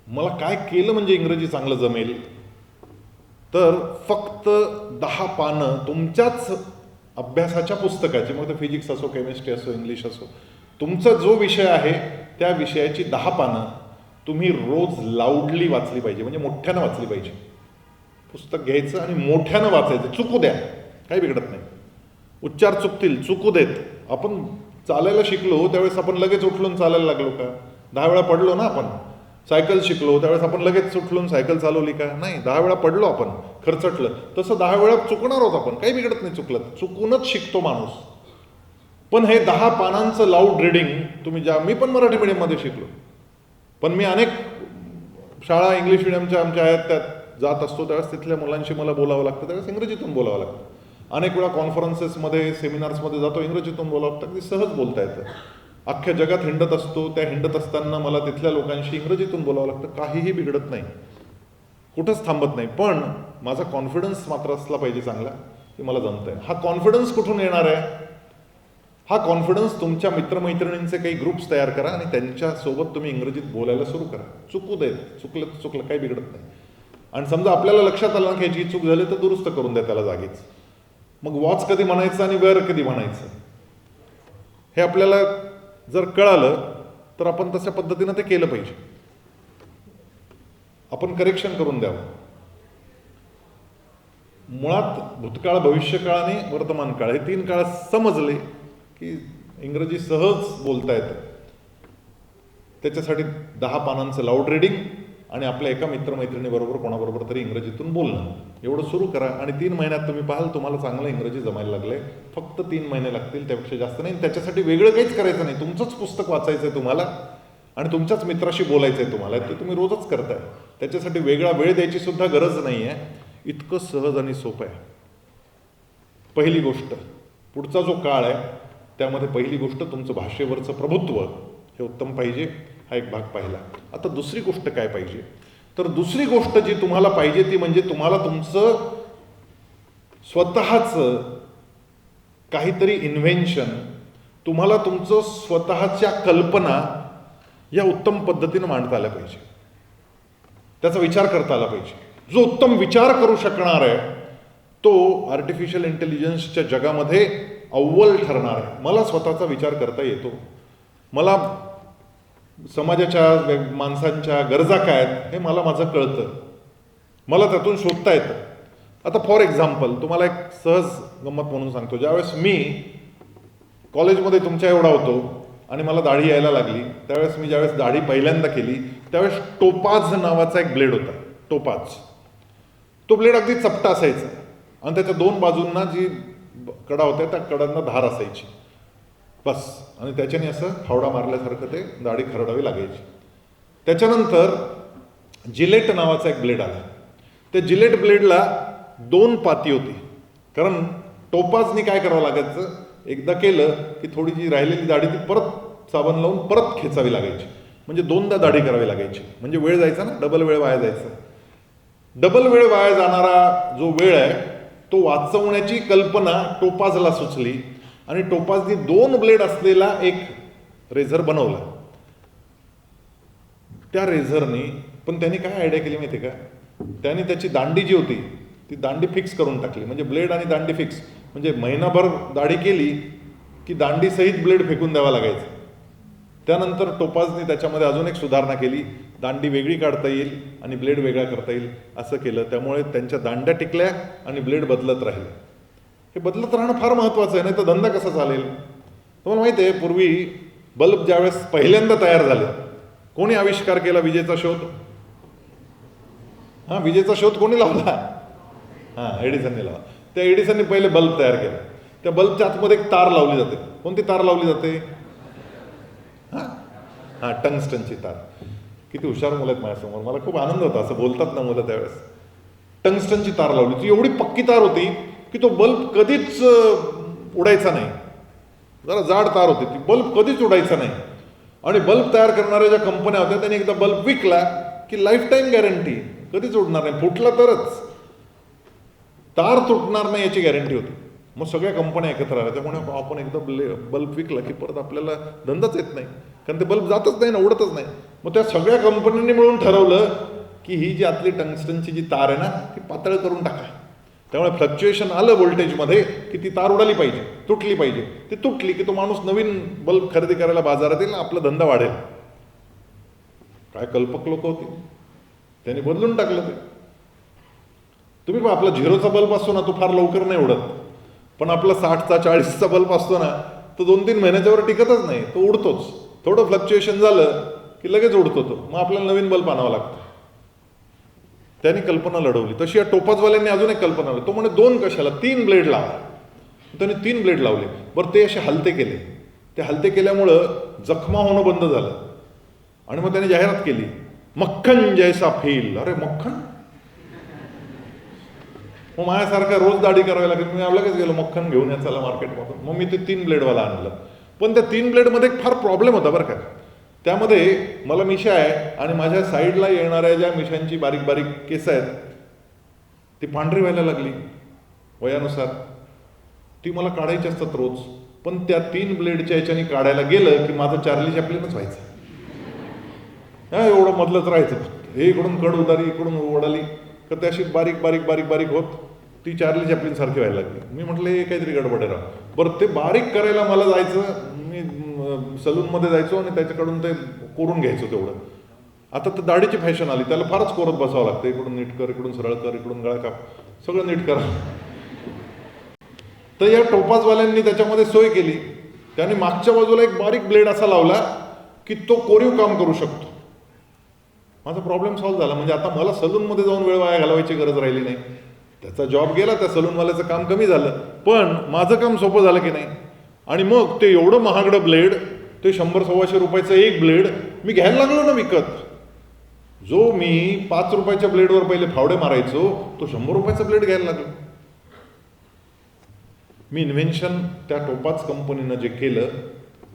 मला काय केलं म्हणजे इंग्रजी चांगलं जमेल, तर फक्त 10 पानं तुमच्याच अभ्यासाच्या पुस्तकाची, मग ते फिजिक्स असो, केमिस्ट्री असो, इंग्लिश असो, तुमचा जो विषय आहे त्या विषयाची 10 पानं तुम्ही रोज लाऊडली वाचली पाहिजे, म्हणजे मोठ्यानं वाचली पाहिजे. पुस्तक घ्यायचं आणि मोठ्यानं वाचायचं, चुकू द्या, काही बिघडत नाही. उच्चार चुकतील, चुकू देत. आपण चालायला शिकलो त्यावेळेस आपण लगेच उठलून चालायला लागलो का? 10 वेळा पडलो ना आपण. सायकल शिकलो त्यावेळेस आपण लगेच उठलून सायकल चालवली का? नाही, 10 वेळा पडलो आपण, खरचटलं. तसं 10 वेळा चुकणार आहोत आपण, काही बिघडत नाही. चुकूनच शिकतो माणूस. पण हे 10 पानांचं लाऊड रिडिंग तुम्ही मी पण मराठी मीडियममध्ये शिकलो, पण मी अनेक शाळा इंग्लिश मिडियमच्या आमच्या आहेत त्यात जात असतो, त्यावेळेस तिथल्या मुलांशी मला बोलावं लागतं, त्यावेळेस इंग्रजीतून बोलावं लागतं. अनेक वेळा कॉन्फरन्सेसमध्ये, सेमिनार्समध्ये जातो, इंग्रजीतून बोलावं लागतं, अगदी सहज बोलता येतं. अख्ख्या जगात हिंडत असतो, त्या हिंडत असताना मला तिथल्या लोकांशी इंग्रजीतून बोलावं लागतं, काहीही बिघडत नाही. कुठंच थांबत नाही. पण माझा कॉन्फिडन्स मात्र असला पाहिजे चांगला की मला जमतंय. हा कॉन्फिडन्स कुठून येणार आहे? हा कॉन्फिडन्स तुमच्या मित्रमैत्रिणींचे काही ग्रुप्स तयार करा आणि त्यांच्यासोबत तुम्ही इंग्रजीत बोलायला सुरू करा. चुकू देत, चुकलं तर चुकलं, काही बिघडत नाही. आणि समजा आपल्याला लक्षात आलं की याची चूक झाली तर दुरुस्त करून द्या त्याला जागीच. मग वॉच कधी म्हणायचं आणि वेअर कधी म्हणायचं हे आपल्याला जर कळालं तर आपण तशा पद्धतीनं ते केलं पाहिजे. आपण करेक्शन करून द्यावं. मुळात भूतकाळ, भविष्यकाळ आणि वर्तमान काळ हे 3 काळ समजले की इंग्रजी सहज बोलता येतं. त्याच्यासाठी 10 पानांचं लाऊड रिडिंग आणि आपल्या एका मित्रमैत्रिणीबरोबर कोणाबरोबर तरी इंग्रजीतून बोलणं एवढं सुरू करा आणि 3 महिन्यात तुम्ही पाहाल तुम्हाला चांगलं इंग्रजी जमायला लागलंय. फक्त 3 महिने लागतील, त्यापेक्षा जास्त नाही. त्याच्यासाठी वेगळं काहीच करायचं नाही. तुमचंच पुस्तक वाचायचं आहे तुम्हाला आणि तुमच्याच मित्राशी बोलायचं आहे तुम्हाला. ते तुम्ही रोजच करताय. त्याच्यासाठी वेगळा वेळ द्यायची सुद्धा गरज नाही आहे. इतकं सहज आणि सोपं आहे. पहिली गोष्ट, पुढचा जो काळ आहे त्यामध्ये पहिली गोष्ट तुमचं भाषेवरचं प्रभुत्व हे उत्तम पाहिजे. हा एक भाग पाहिला. आता दुसरी गोष्ट काय पाहिजे? तर दुसरी गोष्ट जी तुम्हाला पाहिजे ती म्हणजे तुम्हाला तुमचं स्वतःचं काहीतरी इन्व्हेन्शन, तुम्हाला तुमचं स्वतःच्या कल्पना या उत्तम पद्धतीनं मांडता आल्या पाहिजे. त्याचा विचार करता आला पाहिजे. जो उत्तम विचार करू शकणार आहे तो आर्टिफिशियल इंटेलिजन्सच्या जगामध्ये अव्वल ठरणार आहे. मला स्वतःचा विचार करता येतो. मला समाजाच्या माणसांच्या गरजा काय आहेत हे मला माझं कळतं. मला त्यातून शोधता येतं. आता फॉर एक्झाम्पल तुम्हाला एक सहज गंमत म्हणून सांगतो. ज्यावेळेस मी कॉलेजमध्ये तुमच्या एवढा होतो आणि मला दाढी यायला लागली त्यावेळेस मी ज्यावेळेस दाढी पहिल्यांदा केली त्यावेळेस टोपाज नावाचा एक ब्लेड होता. टोपाज. तो ब्लेड अगदी चपटा असायचा आणि त्याच्या 2 बाजूंना जी कडा होत्या त्या कडांना धार असायची बस. आणि त्याच्याने असं फावडा मारल्यासारखं ते दाढी खरडावी लागायची. त्याच्यानंतर जिलेट नावाचा एक ब्लेड आला. त्या जिलेट ब्लेडला 2 पाती होती. कारण टोपाजनी काय करावं लागायचं, एकदा केलं की थोडी जी राहिलेली दाढी ती परत साबण लावून परत खेचावी लागायची. म्हणजे 2दा दाढी करावी लागायची. म्हणजे वेळ जायचा ना, डबल वेळ वाया जायचा. डबल वेळ वाया जाणारा जो वेळ आहे तो वाचवण्याची कल्पना टोपाजला सुचली आणि टोपाजनी 2 ब्लेड असलेला एक रेझर बनवला. त्या रेझरनी पण त्यांनी काय आयडिया केली माहिती का? त्यांनी त्याची दांडी जी होती ती दांडी फिक्स करून टाकली. म्हणजे ब्लेड आणि दांडी फिक्स. म्हणजे महिनाभर दाढी केली की दांडीसहित ब्लेड फेकून द्यावा लागायचा. त्यानंतर टोपाजनी त्याच्यामध्ये अजून एक सुधारणा केली. दांडी वेगळी काढता येईल आणि ब्लेड वेगळा करता येईल असं केलं. त्यामुळे त्यांच्या दांड्या टिकल्या आणि ब्लेड बदलत राहिले. हे बदलत राहणं फार महत्त्वाचं आहे, नाही तर धंदा कसा चालेल? तुम्हाला माहिती आहे पूर्वी बल्ब ज्यावेळेस पहिल्यांदा तयार झाले कोणी आविष्कार केला विजेचा शोध? विजेचा शोध कोणी लावला? एडिसनने लावला. त्या एडिसनने पहिले बल्ब तयार केला. त्या बल्बच्या आतमध्ये एक तार लावली जाते. कोणती तार लावली जाते? टंगस्टनची तार. किती हुशार मुलं आहेत माझ्यासमोर. मला खूप आनंद होता. असं बोलतात ना मुलं त्यावेळेस. टंगस्टनची तार लावली. ती एवढी पक्की तार होती की तो बल्ब कधीच उडायचा नाही. जरा जाड तार होती ती. बल्ब कधीच उडायचा नाही. आणि बल्ब तयार करणाऱ्या ज्या कंपन्या होत्या त्यांनी एकदा बल्ब विकला की लाईफ टाईम गॅरंटी, कधीच उडणार नाही. फुटला तरच, तार तुटणार नाही याची गॅरंटी होती. मग सगळ्या कंपन्या एकत्र आल्या. त्यामुळे आपण एकदा बल्ब विकला की परत आपल्याला धंदाच येत नाही, कारण ते बल्ब जातच नाही ना, उडतच नाही. मग त्या सगळ्या कंपन्यांनी मिळून ठरवलं की ही जी आतली टंगस्टनची जी तार आहे ना ती पातळ करून टाका. त्यामुळे फ्लक्च्युएशन आलं व्होल्टेजमध्ये की ती तार उडाली पाहिजे, तुटली पाहिजे. ती तुटली की तो माणूस नवीन बल्ब खरेदी करायला बाजारात येईल, आपला धंदा वाढेल. काय कल्पक लोक होती, त्यांनी बदलून टाकलं ते. तुम्ही आपला 0चा बल्ब असतो ना तो फार लवकर नाही उडत, पण आपला 60चा 40चा बल्ब असतो ना तो 2-3 महिन्याच्यावर टिकतच नाही, तो उडतोच. थोडं फ्लक्च्युएशन झालं की लगेच उडतो तो. मग आपल्याला नवीन बल्ब आणावा लागतो. त्यांनी कल्पना लढवली. तशी या टोपाजवाल्यांनी अजून एक कल्पना लावली. तो म्हणे 2 कशाला, 3 ब्लेड लावा. त्यांनी 3 ब्लेड लावले. बरं ते असे हलते केले. ते हलते केल्यामुळं जखमा होणं बंद झालं. आणि मग त्याने जाहिरात केली, मक्खन जैसा फील. अरे मक्खन, मग माझ्यासारखा रोज दाढी करावी लागेल. मी लगेच गेलो मक्खन घेऊन याचाला मार्केटमधून. मग मी ते 3 ब्लेडवाला आणलं. पण त्या 3 ब्लेडमध्ये एक फार प्रॉब्लेम होता बरं का. त्यामध्ये मला मिशा आहे आणि माझ्या साईडला येणाऱ्या ज्या मिशांची बारीक बारीक केस आहेत ती पांढरी व्हायला लागली वयानुसार. ती मला काढायची असतात रोज, पण त्या 3 ब्लेडच्या ह्याच्याने काढायला गेलं की माझं चार्ली चॅप्लिनच व्हायचं. एवढं मधलंच राहायचं. हे इकडून कड उदारी, इकडून ओढाली तर ते अशी बारीक बारीक बारीक बारीक होत ती चार्ली चॅप्लिन सारखी व्हायला लागली. मी म्हटलं हे काहीतरी गडबड आहे राव. बरं ते बारीक करायला मला जायचं, मी सलूनमध्ये जायचो आणि त्याच्याकडून ते कोरून घ्यायचो तेवढं. आता तर दाढीची फॅशन आली, त्याला फारच कोरत बसावं लागतं. इकडून नीट कर, इकडून सरळ कर, इकडून गळा काप, सगळं नीट करा. तर या टोपाजवाल्यांनी त्याच्यामध्ये सोय केली. त्याने मागच्या बाजूला एक बारीक ब्लेड असा लावला की तो कोरीव काम करू शकतो. माझा प्रॉब्लेम सॉल्व्ह झाला. म्हणजे आता मला सलूनमध्ये जाऊन वेळ वाया घालवायची गरज राहिली नाही. त्याचा जॉब गेला, त्या सलूनवाल्याचं काम कमी झालं, पण माझं काम सोपं झालं की नाही. आणि मग ते एवढं महागडं ब्लेड, ते 100-125 रुपयाचं एक ब्लेड मी घ्यायला लागलो ना विकत. जो मी 5 रुपयाच्या ब्लेडवर पहिले फावडे मारायचो, तो 100 रुपयाचा ब्लेड घ्यायला लागलो. मी इन्व्हेन्शन त्या टोपाज कंपनीनं जे केलं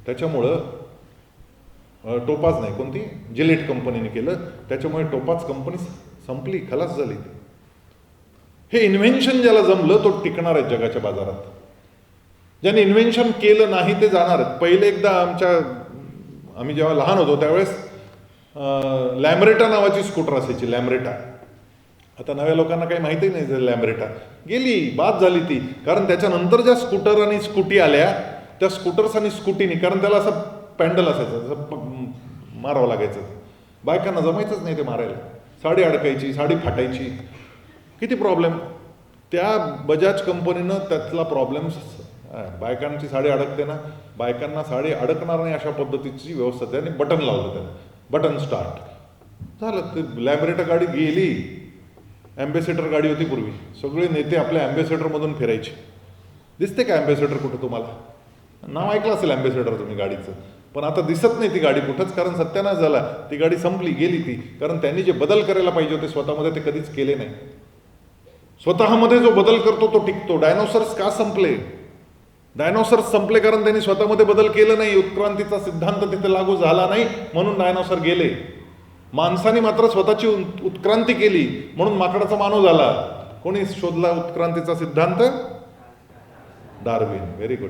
त्याच्यामुळं, टोपाज नाही, कोणती, जिलेट कंपनीने केलं, त्याच्यामुळे टोपाज कंपनी संपली, खलास झाली. हे इन्व्हेन्शन ज्याला जमलं तो टिकणार आहे जगाच्या बाजारात. ज्याने इन्व्हेन्शन केलं नाही ते जाणार आहेत. पहिले एकदा आम्ही जेव्हा लहान होतो त्यावेळेस लॅम्ब्रेटा नावाची स्कूटर असायची, लॅम्ब्रेटा. आता नव्या लोकांना काही माहिती नाही लॅम्ब्रेटा. गेली, बाद झाली ती. कारण त्याच्यानंतर ज्या स्कूटर आणि स्कूटी आल्या, त्या स्कूटर्स आणि स्कूटीनी, कारण त्याला असं पॅन्डल असायचं, असं मारावं लागायचं. बायकांना जमायचंच नाही ते मारायला. साडी अडकायची, साडी फाटायची, किती प्रॉब्लेम. त्या बजाज कंपनीनं त्यातला प्रॉब्लेम, बायकांची साडी अडकते ना, बायकांना साडी अडकणार नाही अशा पद्धतीची व्यवस्था त्याने बटन लावलं, त्याला बटन स्टार्ट झालं. ते लॅम्ब्रेटा गाडी गेली. ॲम्बेसेडर गाडी होती पूर्वी, सगळे नेते आपल्या ॲम्बेसेडरमधून फिरायचे. दिसते का ॲम्बेसेडर कुठं तुम्हाला? नाव ऐकलं असेल ॲम्बेसेडर तुम्ही गाडीचं, पण आता दिसत नाही ती गाडी कुठंच. कारण सत्यानाश झाला, ती गाडी संपली, गेली ती. कारण त्यांनी जे बदल करायला पाहिजे होते स्वतःमध्ये ते कधीच केले नाही. स्वतःमध्ये जो बदल करतो तो टिकतो. डायनोसॉर्स का संपले? डायनोसॉर्स संपले कारण त्यांनी स्वतःमध्ये बदल केलं नाही. उत्क्रांतीचा सिद्धांत तिथे लागू झाला नाही म्हणून डायनोसॉर गेले. माणसाने मात्र स्वतःची उत्क्रांती केली म्हणून माकडाचा मानव झाला. कोणी शोधला उत्क्रांतीचा सिद्धांत? डार्विन. Very good.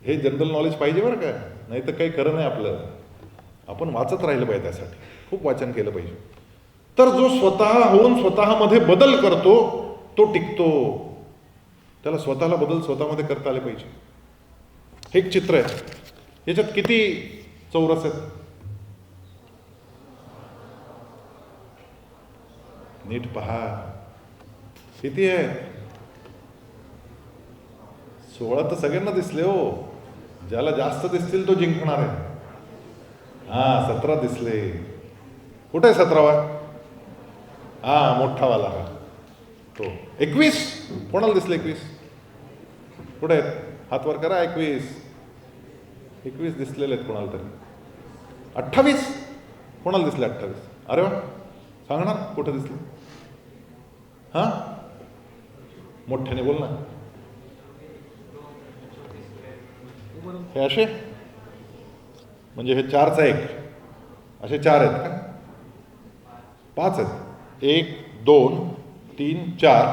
हे जनरल नॉलेज पाहिजे बरं का, नाही तर काही खरं नाही आपलं. आपण वाचत राहिलं पाहिजे, त्यासाठी खूप वाचन केलं पाहिजे. तर जो स्वतः होऊन स्वतःमध्ये बदल करतो तो टिकतो. त्याला स्वतःला बदल स्वतःमध्ये करता आले पाहिजे. हे एक चित्र आहे. याच्यात किती चौरस आहेत? नीट पहा किती आहे. 16 तर सगळ्यांना दिसले हो. ज्याला जास्त दिसतील तो जिंकणार आहे. 17 दिसले. कुठे आहे 17वा? मोठावाला तो. 21 कोणाला दिसले? 21 कुठे आहेत? हात वर करा. 21 दिसलेले आहेत कोणाला तरी. 28 कोणाला दिसले? 28. अरे वा, सांगणार कुठं दिसले? मोठ्याने बोल ना. हे असे म्हणजे हे 4चा 1 असे 4 आहेत का? 5 आहेत. 1 2 3 4.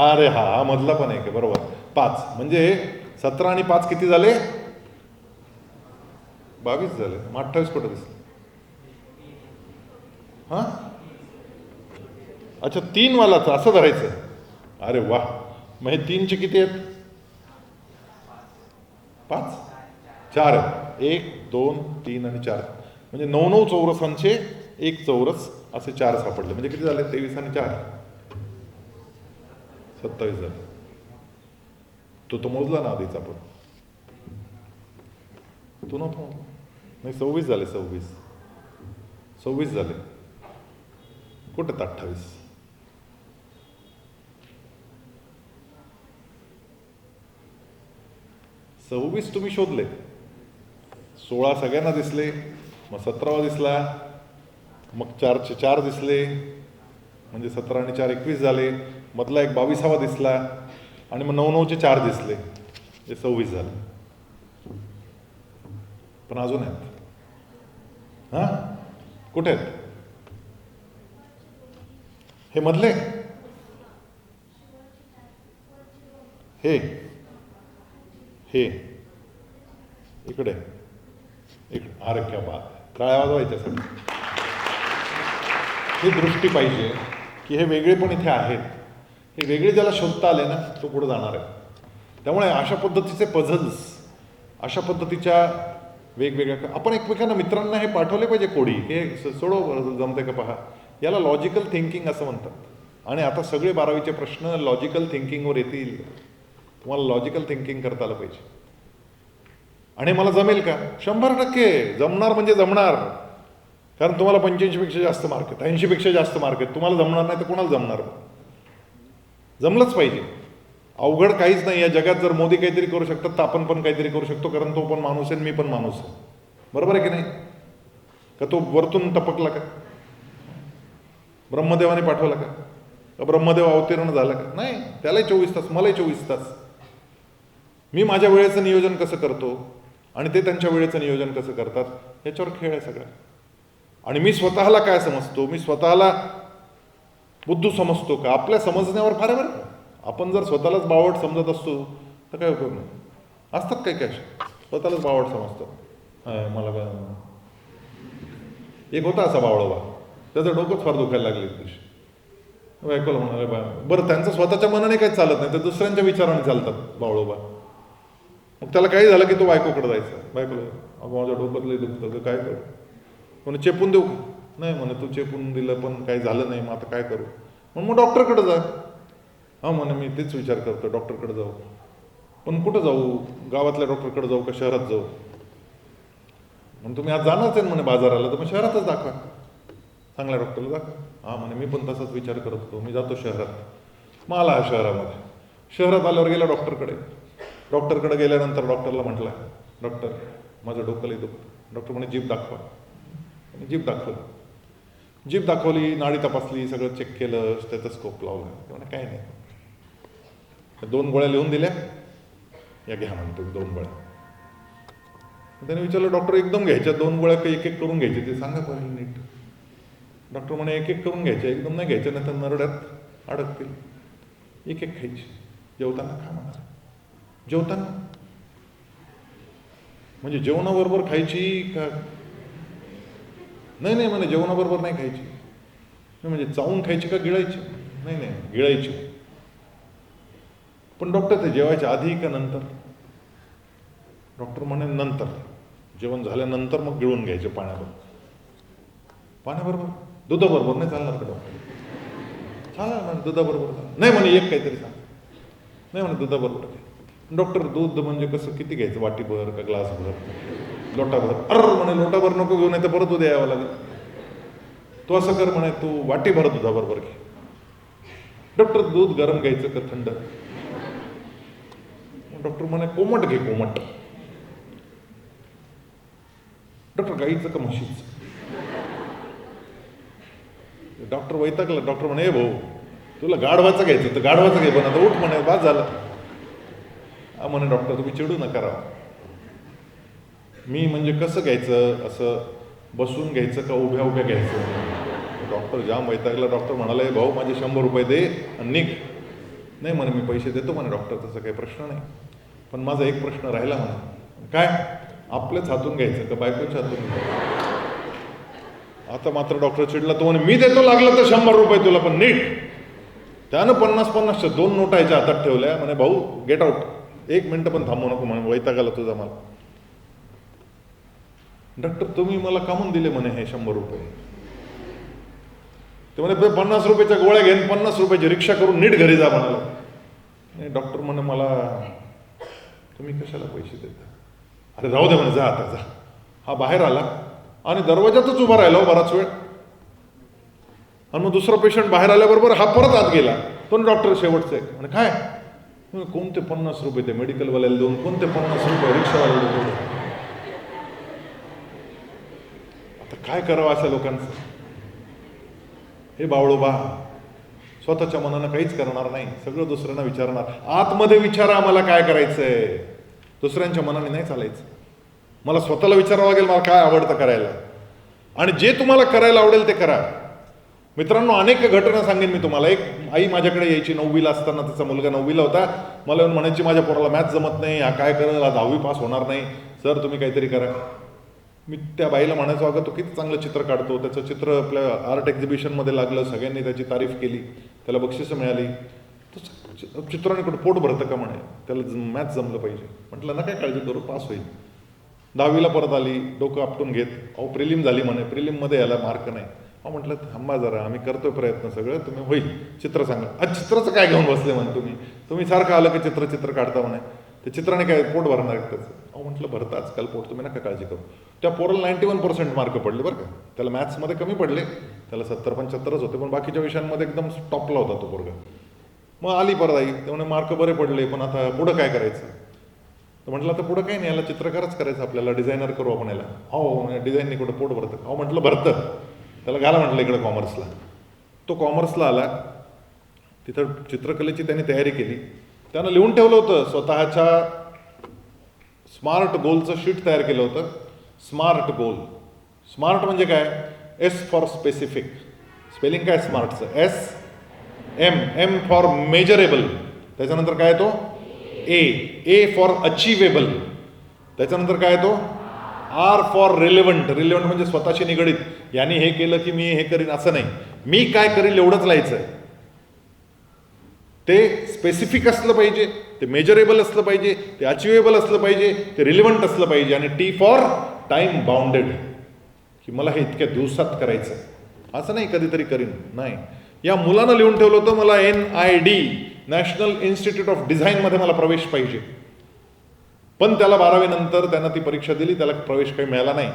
अरे हा मधला पण आहे का? बरोबर 5. म्हणजे 17 आणि 5 किती झाले? 22 झाले. मग 28 कुठं दिसले? अच्छा 3 वालाच असं धरायचं. अरे वा. मग हे 3चे किती आहेत? 5. 4 आहेत. 1 2 3 आणि 4 म्हणजे 9 चौरसांचे एक चौरस असे 4 सापडले. म्हणजे किती झाले? 23 आणि 4 27 झाले. तो मोजला ना आधीच आपण? तो नव्हता मोजला. नाही 26 झाले. 26 झाले. कुठे 28? सव्वीस तुम्ही शोधले. 16 सगळ्यांना दिसले. मग 17वा दिसला. मग 4चे 4 दिसले. म्हणजे 17 आणि 4 21 झाले. मधला एक 22वा दिसला. आणि मग 9 चे 4 दिसले. हे 26 झाले. पण अजून आहेत. हां, कुठे आहेत हे मधले? हे हे इकडे इकडे, अरे क्या बात, टाळ्या वाजवायच्या सगळं. ही दृष्टी पाहिजे की हे वेगळे पण इथे आहेत. हे वेगळे ज्याला शोधता आले ना तो पुढे जाणार आहे. त्यामुळे अशा पद्धतीचे पझल्स, अशा पद्धतीच्या वेगवेगळ्या, आपण एकमेकांना मित्रांना हे पाठवले पाहिजे. कोडी हे सोडव, जमते का पहा. याला लॉजिकल थिंकिंग असं म्हणतात. आणि आता सगळे 12वीचे प्रश्न लॉजिकल थिंकिंगवर येतील. तुम्हाला लॉजिकल थिंकिंग करता आलं पाहिजे. आणि मला जमेल का? 100% जमणार, म्हणजे जमणार. कारण तुम्हाला 85पेक्षा जास्त मार्क आहेत, 80पेक्षा जास्त मार्क आहेत. तुम्हाला जमणार नाही तर कोणाला जमणार? जमलंच पाहिजे. अवघड काहीच नाही या जगात. जर मोदी काहीतरी करू शकतात तर आपण पण काहीतरी करू शकतो. कारण तो पण माणूस आहे, मी पण माणूस आहे. बरोबर आहे की नाही? का तो वरतून टपकला का? ब्रह्मदेवाने पाठवला का ब्रह्मदेव अवतीर्ण झाला का? नाही. त्यालाही 24 तास, मलाही 24 तास. मी माझ्या वेळेचं नियोजन कसं करतो आणि ते त्यांच्या वेळेचं नियोजन कसं करतात याच्यावर खेळ आहे सगळा. आणि मी स्वतःला काय समजतो, मी स्वतःला बुद्धू समजतो का? आपल्या समजण्यावर फार आहे बरं. आपण जर स्वतःलाच बावट समजत असतो तर काय उपयोग नाही. असतात काही काय स्वतःलाच बावट समजतात. मला काय, एक होता असा बावळोबा, त्याचं डोकंच फार दुखायला लागले दिवशी. बायकोला म्हणाले बरं, त्यांचं स्वतःच्या मनाने काही चालत नाही, तर दुसऱ्यांच्या विचाराने चालतात बावळोबा. मग त्याला काही झालं की तो बायकोकडे जायचा. बायकोला, अगं माझ्या डोक्यातलं दुखतं, काय करू? म्हणे चेपून देऊ का? नाही म्हणे, तू चेपून दिलं पण काही झालं नाही, मग आता काय करू? मग डॉक्टरकडे जा. हां म्हणे, मी तेच विचार करतो, डॉक्टरकडे जाऊ. पण कुठं जाऊ? गावातल्या डॉक्टरकडे जाऊ का शहरात जाऊ? म्हणून तुम्ही आज जाणारच आहे म्हणे बाजाराला, तर मग शहरातच दाखवा, चांगल्या डॉक्टरला दाखवा. हां म्हणे, मी पण तसाच विचार करत होतो, मी जातो शहरात. मग आला शहरामध्ये. शहरात आल्यावर गेला डॉक्टरकडे. डॉक्टरकडे गेल्यानंतर डॉक्टरला म्हटलं, डॉक्टर माझं डोकं लई दुखतं. डॉक्टर म्हणे जीभ दाखवा. जीभ दाखवली. जीभ दाखवली, नाडी तपासली, सगळं चेक केलं, स्टेथोस्कोप लावला. म्हणे काही नाही. 2 गोळ्या लिहून दिल्या, या घ्या म्हणतो 2 गोळ्या. त्याने विचारलं, डॉक्टर एकदम घ्यायच्या 2 गोळ्या का एक एक करून घ्यायचे ते सांगा पाहिजे नीट. डॉक्टर म्हणे एक एक करून घ्यायच्या, एकदम नाही घ्यायच्या, नाही तर नरड्यात अडकतील. एक एक खायची. जेवताना खा म्हणा. जेवताना म्हणजे जेवणाबरोबर खायची का? नाही नाही म्हणे, जेवणाबरोबर नाही खायची. म्हणजे चावून खायची का गिळायची? नाही नाही, गिळायची. पण डॉक्टर ते जेवायच्या आधी का नंतर? डॉक्टर म्हणे नंतर. जेवण झाल्यानंतर मग गिळून घ्यायचे पाण्याबरोबर. पाण्याबरोबर? दुधाबरोबर नाही चालणार का डॉक्टर? चालणार ना, दुधाबरोबर. नाही म्हणे, एक काहीतरी सांग. नाही म्हणे, दुधाबरोबर. डॉक्टर दूध म्हणजे कसं, किती घ्यायचं? वाटीभर का ग्लासभर, लोटाभर? म्हणे लोटाभर नको घेऊन, नाही तर परत उद्या यावं लागेल. तू असं कर म्हणे, तू वाटीभर दुधाबरोबर घे. डॉक्टर दूध गरम घ्यायचं का थंड? डॉक्टर म्हणे कोमट घे, कोमट. डॉक्टर गाईचं का म्हशीचं? डॉक्टर वैतागला. डॉक्टर म्हणे भाऊ, तुला गाढवाचं घ्यायचं तर गाढवाचं घे, पण आता उठ म्हणे, बाद झालं. म्हणे डॉक्टर तुम्ही चिडू नका राव. मी म्हणजे कसं घ्यायचं, असं बसून घ्यायचं का उभ्या उभ्या घ्यायचं? डॉक्टर जाम वैतागला. डॉक्टर म्हणाले भाऊ माझे 100 रुपये दे आणि निघ. नाही म्हणे, मी पैसे देतो म्हणे डॉक्टर, तसं काही प्रश्न नाही. पण माझा एक प्रश्न राहिला म्हणे. काय? आपल्याच हातून घ्यायचं का बायकोच्या हातून घ्यायचं? आता मात्र डॉक्टर चिडला. तो म्हणे मी देतो लागलं तर 100 रुपये तुला, पण नीट. त्यानं 50-50च्या 2 नोटा याच्या हातात ठेवल्या. म्हणे भाऊ गेट आउट, 1 मिनिट पण थांबू नको म्हणे, वैतागाला तुझा मला. डॉक्टर तुम्ही मला कामून दिले म्हणे हे 100 रुपये? ते म्हणे 50 रुपयाच्या गोळ्या घेऊन 50 रुपयाची रिक्षा करून नीट घरी जा म्हणाला. नाही डॉक्टर म्हणे मला तुम्ही कशाला पैसे देता? अरे जाऊ दे म्हणे, जा आता जा. हा बाहेर आला आणि दरवाजातच उभा राहिला बराच वेळ. आणि मग दुसरा पेशंट बाहेर आल्याबरोबर हा परत आत गेला. तो डॉक्टर शेवटचं आहे म्हणे काय? कोणते 50 रुपये ते मेडिकलवाल्याला देऊन, कोणते 50 रुपये रिक्षावाल्याला देऊन? आता काय करावं अशा लोकांचं? हे बावळोबा स्वतःच्या मनानं काहीच करणार नाही, सगळं दुसऱ्यांना विचारणार. आतमध्ये विचारा आम्हाला काय करायचंय, दुसऱ्यांच्या मनाने नाही चालायचं. मला स्वतःला विचारावं लागेल मला काय आवडतं करायला. आणि जे तुम्हाला करायला आवडेल ते करा. मित्रांनो, अनेक घटना सांगेन मी तुम्हाला. एक आई माझ्याकडे यायची 9वीला असताना, तिचा मुलगा 9वीला होता. मला येऊन म्हणायची, माझ्या पोराला मॅथ्स जमत नाही, हा काय करेल, हा 10वी पास होणार नाही, सर तुम्ही काहीतरी करा. मी त्या बाईला म्हणायचो, अगं तो किती चांगलं चित्र काढतो, त्याचं चित्र आपल्या आर्ट एक्झिबिशनमध्ये लागलं, सगळ्यांनी त्याची तारीफ केली, त्याला बक्षिसं मिळाली. तर चित्राने कुठं पोट भरतं का म्हणे, त्याला मॅथ्स जमलं पाहिजे. म्हटलं ना, काय काळजी करू, पास होईल. 10वीला परत आली, डोकं आपटून घेत, अहो प्रिलिम झाली म्हणे, प्रिलिममध्ये याला मार्क नाही. अहो म्हटलं थांबा जरा, आम्ही करतोय प्रयत्न सगळं, तुम्ही होईल, चित्र सांगा. आज चित्राचं काय घेऊन बसले म्हणे तुम्ही सारखं आलं की चित्र काढता म्हणे, ते चित्राने काय पोट भरणार त्याचं. अहो म्हटलं भरतं आजकाल पोट, तुम्ही नका काळजी करू. त्या पोराला 91% मार्क पडले बरं का. त्याला मॅथ्समध्ये कमी पडले, त्याला 70-75 होते, पण बाकीच्या विषयांमध्ये एकदम टॉपला होता तो पोरगा. मग आली परत आई, त्यामुळे मार्क बरे पडले, पण आता पुढं काय करायचं. तर म्हटलं आता पुढं काही नाही, याला चित्रकारच करायचं आपल्याला, डिझायनर करू आपण याला. हो डिझाईननी कुठं पोट भरतं. अहो म्हटलं भरतं, त्याला घाला म्हटलं इकडे कॉमर्सला. तो कॉमर्सला आला, तिथं चित्रकलेची त्याने तयारी केली. त्यानं लिहून ठेवलं होतं, स्वतःच्या स्मार्ट गोलचं शीट तयार केलं होतं. स्मार्ट गोल, स्मार्ट म्हणजे काय, एस फॉर स्पेसिफिक, स्पेलिंग काय स्मार्टचं, एम फॉर मेजरेबल, त्याच्यानंतर काय तो ए फॉर अचिवेबल, त्याच्यानंतर काय तो आर फॉर रिलेव्हंट म्हणजे स्वतःशी निगडीत. यांनी हे केलं की मी हे करीन असं नाही, मी काय करीन एवढंच लिहायचं आहे. ते स्पेसिफिक असलं पाहिजे, ते मेजरेबल असलं पाहिजे, ते अचिवेबल असलं पाहिजे, ते रिलेव्हंट असलं पाहिजे. आणि टी फॉर टाइम बाउंडेड, की मला हे इतक्या दिवसात करायचं, असं नाही कधीतरी करीन, नाही. या मुलानं लिहून ठेवलं होतं, मला NID नॅशनल इन्स्टिट्यूट ऑफ डिझाईनमध्ये मला प्रवेश पाहिजे. पण त्याला 12वी नंतर त्यानं ती परीक्षा दिली, त्याला प्रवेश काही मिळाला नाही.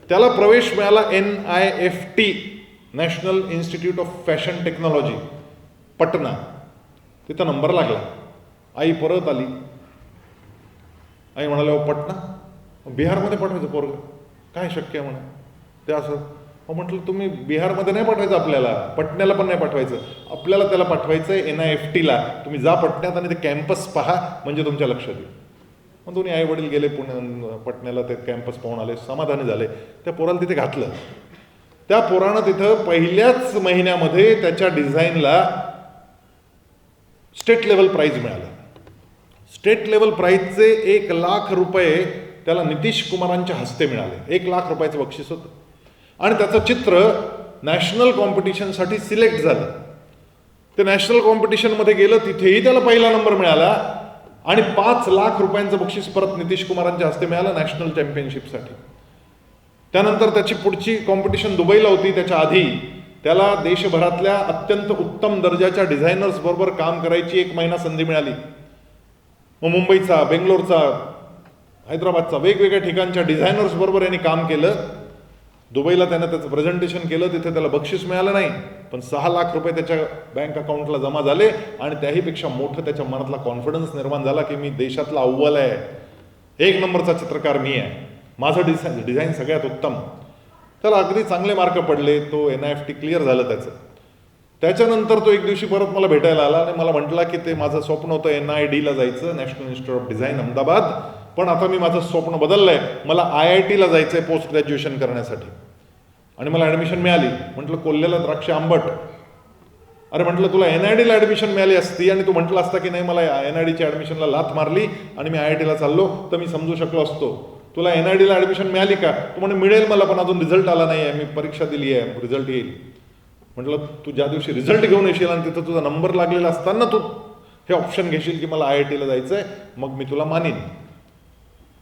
त्याला प्रवेश मिळाला NIFT national institute of fashion technology Patna. तिथं नंबर लागला. आई परत आली, आई म्हणाले, अहो पटना, बिहारमध्ये पाठवायचं पोरग, काय शक्य आहे म्हणे ते असं. हो म्हटलं, तुम्ही बिहारमध्ये नाही पाठवायचं, आपल्याला पटण्याला पण नाही पाठवायचं, आपल्याला त्याला पाठवायचं आहे NIFTला. तुम्ही जा पटण्यात आणि ते कॅम्पस पहा, म्हणजे तुमच्या लक्षात येईल. मग दोन्ही आई वडील गेले पटण्याला, ते कॅम्पस पाहून आले, समाधानी झाले. त्या पोराला तिथे घातलं. त्या पोरानं तिथं पहिल्याच महिन्यामध्ये त्याच्या डिझाईनला स्टेट लेवल प्राईज मिळालं. स्टेट लेवल प्राईजचे 1 लाख रुपये त्याला नितीश कुमारांच्या हस्ते मिळाले. 1 लाख रुपयाचं बक्षीस होतं. आणि त्याचं चित्र नॅशनल कॉम्पिटिशनसाठी सिलेक्ट झालं. ते नॅशनल कॉम्पिटिशनमध्ये गेलं, तिथेही त्याला पहिला नंबर मिळाला. आणि 5 लाख रुपयांचं बक्षीस परत नितीश कुमारांच्या हस्ते मिळालं नॅशनल चॅम्पियनशिपसाठी. त्यानंतर त्याची पुढची कॉम्पिटिशन दुबईला होती. त्याच्या आधी त्याला देशभरातल्या अत्यंत उत्तम दर्जाच्या डिझायनर्स बरोबर काम करायची 1 महिना संधी मिळाली. मग मुंबईचा, बेंगलोरचा, हैदराबादचा, वेगवेगळ्या ठिकाणच्या डिझायनर्स बरोबर यांनी काम केलं. दुबईला त्यानं त्याचं प्रेझेंटेशन केलं, तिथे त्याला बक्षीस मिळालं नाही, पण 6 लाख रुपये त्याच्या बँक अकाउंटला जमा झाले. आणि त्याहीपेक्षा मोठं त्याच्या मनातला कॉन्फिडन्स निर्माण झाला की मी देशातला अव्वल आहे, 1 नंबरचा चित्रकार मी आहे, माझं डिझाईन सगळ्यात उत्तम. त्याला अगदी चांगले मार्क पडले. तो NIFT क्लिअर झालं त्याचं. त्याच्यानंतर तो एक दिवशी परत मला भेटायला आला आणि मला म्हटला की ते माझं स्वप्न होतं NIDला जायचं, national institute of design Ahmedabad, पण आता मी माझं स्वप्न बदललंय, मला IITला जायचं आहे पोस्ट ग्रॅज्युएशन करण्यासाठी. आणि मला ॲडमिशन मिळाली. म्हटलं कोल्ह्याला द्राक्ष आंबट. अरे म्हटलं, तुला NIDला ॲडमिशन मिळाली असती आणि तू म्हटलं असता की नाही मला NIDच्या ॲडमिशनला लाथ मारली आणि मी IITला चाललो, तर मी समजू शकलो असतो. तुला NIDला ॲडमिशन मिळाली का? तू म्हणे मिळेल मला, पण अजून रिझल्ट आला नाही आहे, मी परीक्षा दिली आहे, रिझल्ट येईल. म्हटलं, तू ज्या दिवशी रिझल्ट घेऊन येशील आणि तिथं तुझा नंबर लागलेला असताना तू हे ऑप्शन घेशील की मला IITला जायचं आहे, मग मी तुला मानीन.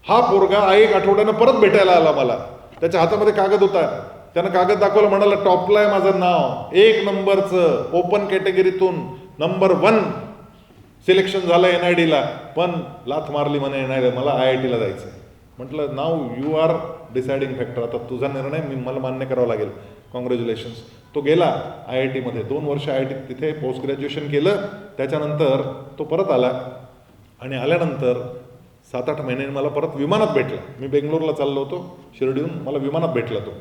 हा पोरगा 1 आठवड्यानं परत भेटायला आला मला. त्याच्या हातामध्ये कागद होता. त्यानं कागद दाखवलं, म्हणाला टॉपला आहे माझं नाव, 1 नंबरचं, ओपन कॅटेगरीतून नंबर 1 सिलेक्शन झालं NIDला, पण लाथ मारली म्हणे NID, मला IITला जायचं आहे. म्हटलं, नाव यू आर डिसाइडिंग फॅक्टर, आता तुझा निर्णय मला मान्य करावा लागेल, कॉंग्रॅच्युलेशन्स. तो गेला IITमध्ये, 2 वर्ष IIT तिथे पोस्ट ग्रॅज्युएशन केलं. त्याच्यानंतर तो परत आला आणि आल्यानंतर 7-8 महिन्यांनी मला परत विमानात भेटला. मी बेंगलोरला चाललो होतो शिर्डीहून, मला विमानात भेटला तो.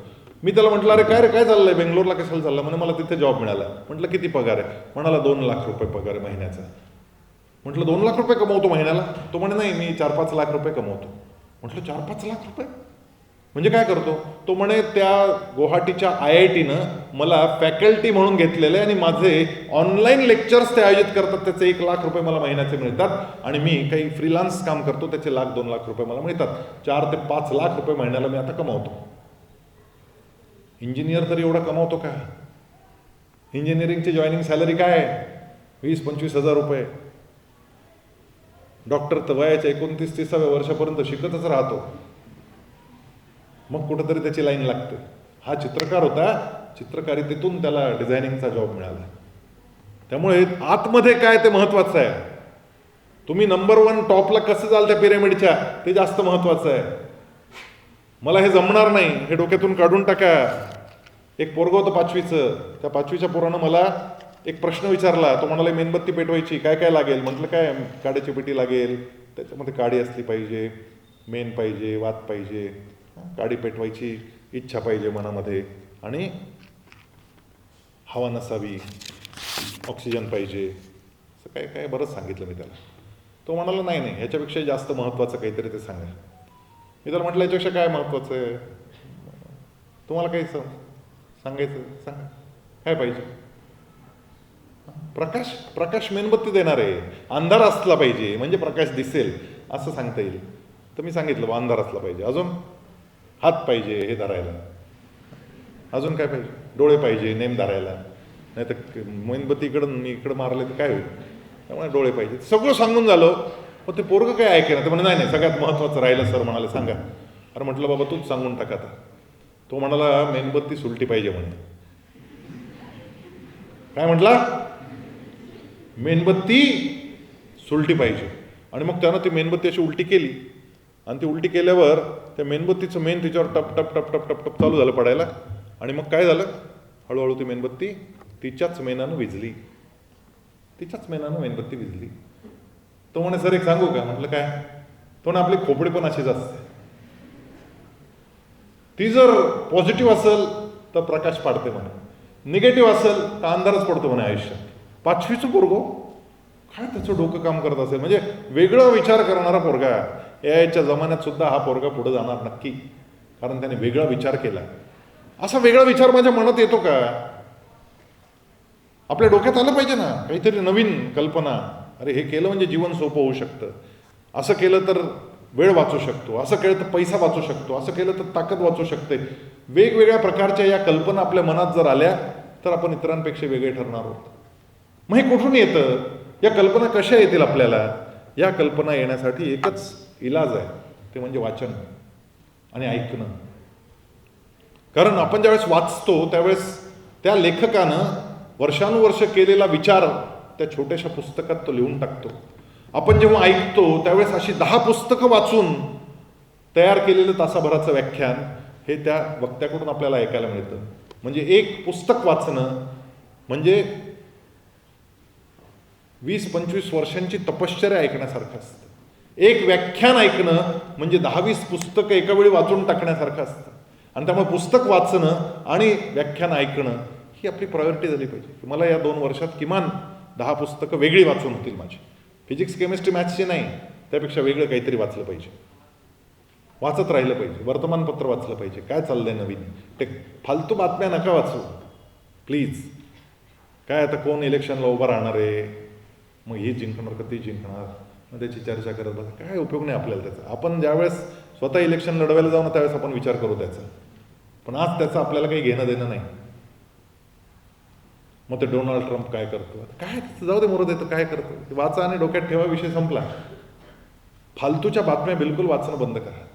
मी त्याला म्हटलं, अरे काय रे, काय चाललंय, बेंगलोरला कशाला चाललं? म्हणे मला तिथे जॉब मिळाला. म्हटलं, किती पगार आहे? म्हणाला 2 लाख रुपये पगार आहे महिन्याचा. म्हटलं, 2 लाख रुपये कमवतो महिन्याला? तो म्हणे नाही, मी 4-5 लाख रुपये कमवतो. म्हटलं, 4-5 लाख रुपये? म्हणजे काय करतो तो, म्हणे त्या गुवाहाटीच्या IITनं मला फॅकल्टी म्हणून घेतलेलं आहे आणि माझे ऑनलाईन लेक्चर्स ते आयोजित करतात, त्याचे 1 लाख रुपये मला महिन्याचे मिळतात आणि मी काही फ्रीलान्स काम करतो त्याचे 1-2 लाख रुपये मला मिळतात. 4 ते 5 लाख रुपये महिन्याला मी आता कमावतो. इंजिनियर तरी एवढा कमावतो का? इंजिनिअरिंगची जॉईनिंग सॅलरी काय आहे? 20-25 हजार रुपये. डॉक्टर तर वयाच्या 29-30व्या वर्षापर्यंत शिकतच राहतो, मग कुठंतरी त्याची लाईन लागते. हा चित्रकार होता, चित्रकारितेतून त्याला डिझायनिंगचा जॉब मिळाला. त्यामुळे आतमध्ये काय ते महत्त्वाचं आहे. तुम्ही नंबर 1 टॉपला कसं जाल त्या पिरॅमिडच्या, ते जास्त महत्त्वाचं आहे. मला हे जमणार नाही हे डोक्यातून काढून टाका. एक पोरगं होतं 5वीचं, त्या 5वीच्या पोरानं मला एक प्रश्न विचारला. तो म्हणाला मेणबत्ती पेटवायची काय काय लागेल? म्हटलं काय, काड्याची पेटी लागेल, त्याच्यामध्ये काडी असली पाहिजे, मेण पाहिजे, वात पाहिजे, काडी पेटवायची इच्छा पाहिजे मनामध्ये, आणि हवा नसावी, ऑक्सिजन पाहिजे, असं काय काय बरंच सांगितलं मी त्याला. तो म्हणाला नाही नाही ह्याच्यापेक्षा जास्त महत्त्वाचं काहीतरी ते सांगा. मी त्याला म्हटलं याच्यापेक्षा काय महत्त्वाचं आहे तुम्हाला, काही सांगायचं सांगा, काय पाहिजे? प्रकाश. प्रकाश मेणबत्ती देणार आहे, अंधार असला पाहिजे म्हणजे प्रकाश दिसेल असं सांगता येईल. तर मी सांगितलं अंधार असला पाहिजे, अजून हात पाहिजे हे धरायला, अजून काय पाहिजे? डोळे पाहिजे नेम धरायला, नाही तर मेणबत्ती इकडं मारले तर काय होईल, त्यामुळे डोळे पाहिजे. सगळं सांगून झालं, पण ते पोरगं काय ऐकेना. ते म्हणे नाही नाही सगळ्यात महत्त्वाचं राहिलं सर म्हणाले, सांगा. अरे म्हटलं बाबा तूच सांगून टाका आता. तो म्हणाला मेणबत्ती सुलटी पाहिजे म्हणे. काय म्हटला? मेणबत्ती सुलटी पाहिजे. आणि मग त्यानं ती मेणबत्ती अशी उलटी केली, आणि ती उलटी केल्यावर त्या मेणबत्तीचं मेण तिच्यावर टप टप टप टप टप टप चालू झालं पडायला. आणि मग काय झालं, हळूहळू ती मेणबत्ती तिच्याच मेणानं विझली, तिच्याच मेणानं मेणबत्ती विझली. तो म्हणे सर एक सांगू का? म्हटलं काय? तो ना आपली खोपडी पण अशीच असते, ती जर पॉझिटिव्ह असेल तर प्रकाश पाडते म्हणे, निगेटिव्ह असेल तर अंधारच पडतो म्हणे आयुष्यात. 5वीचं पोरगो काय त्याचं डोकं काम करत असेल, म्हणजे वेगळा विचार करणारा पोरगा. याच्या जमान्यात सुद्धा हा पोरगा पुढे जाणार नक्की, कारण त्याने वेगळा विचार केला. असा वेगळा विचार माझ्या मनात येतो का? आपल्या डोक्यात आलं पाहिजे ना काहीतरी नवीन कल्पना. अरे हे केलं म्हणजे जीवन सोपं होऊ शकतं, असं केलं तर वेळ वाचू शकतो, असं केलं तर पैसा वाचू शकतो, असं केलं तर ताकद वाचू शकते. वेगवेगळ्या प्रकारच्या या कल्पना आपल्या मनात जर आल्या तर आपण इतरांपेक्षा वेगळे ठरणार आहोत. मग हे कुठून येतं? या कल्पना कशा येतील आपल्याला? या कल्पना येण्यासाठी एकच इलाज आहे, ते म्हणजे वाचन आणि ऐकणं. कारण आपण ज्यावेळेस वाचतो त्यावेळेस त्या लेखकानं वर्षानुवर्ष केलेला विचार त्या छोट्याशा पुस्तकात तो लिहून टाकतो. आपण जेव्हा ऐकतो त्यावेळेस अशी 10 पुस्तकं वाचून तयार केलेलं तासाभराचं व्याख्यान हे त्या वक्त्याकडून आपल्याला ऐकायला मिळतं. म्हणजे एक पुस्तक वाचणं म्हणजे 20-25 वर्षांची तपश्चर्या ऐकण्यासारखं असतं. एक व्याख्यान ऐकणं म्हणजे 10-20 पुस्तकं एका वेळी वाचून टाकण्यासारखं असतं. आणि त्यामुळे पुस्तक वाचणं आणि व्याख्यान ऐकणं ही आपली प्रायोरिटी झाली पाहिजे. मला या 2 वर्षात किमान 10 पुस्तकं वेगळी वाचून होतील माझी. फिजिक्स केमिस्ट्री मॅथ्सची नाही, त्यापेक्षा वेगळं काहीतरी वाचलं पाहिजे, वाचत राहिलं पाहिजे. वर्तमानपत्र वाचलं पाहिजे, काय चाललंय नवीन. ते फालतू बातम्या नका वाचू प्लीज. काय आता कोण इलेक्शनला उभं राहणार आहे, मग ही जिंकणार का ती जिंकणार, मग त्याची चर्चा करत बसा, काय उपयोग नाही आपल्याला त्याचा. आपण ज्यावेळेस स्वतः इलेक्शन लढवायला जाऊ ना त्यावेळेस आपण विचार करू त्याचा, पण आज त्याचं आपल्याला काही घेणं देणं नाही. मग ते डोनाल्ड ट्रम्प काय करतो, काय जाऊ दे मोरं देतं, काय करतो वाचा आणि डोक्यात ठेवा, विषय संपला. फालतूच्या बातम्या बिलकुल वाचणं बंद करा.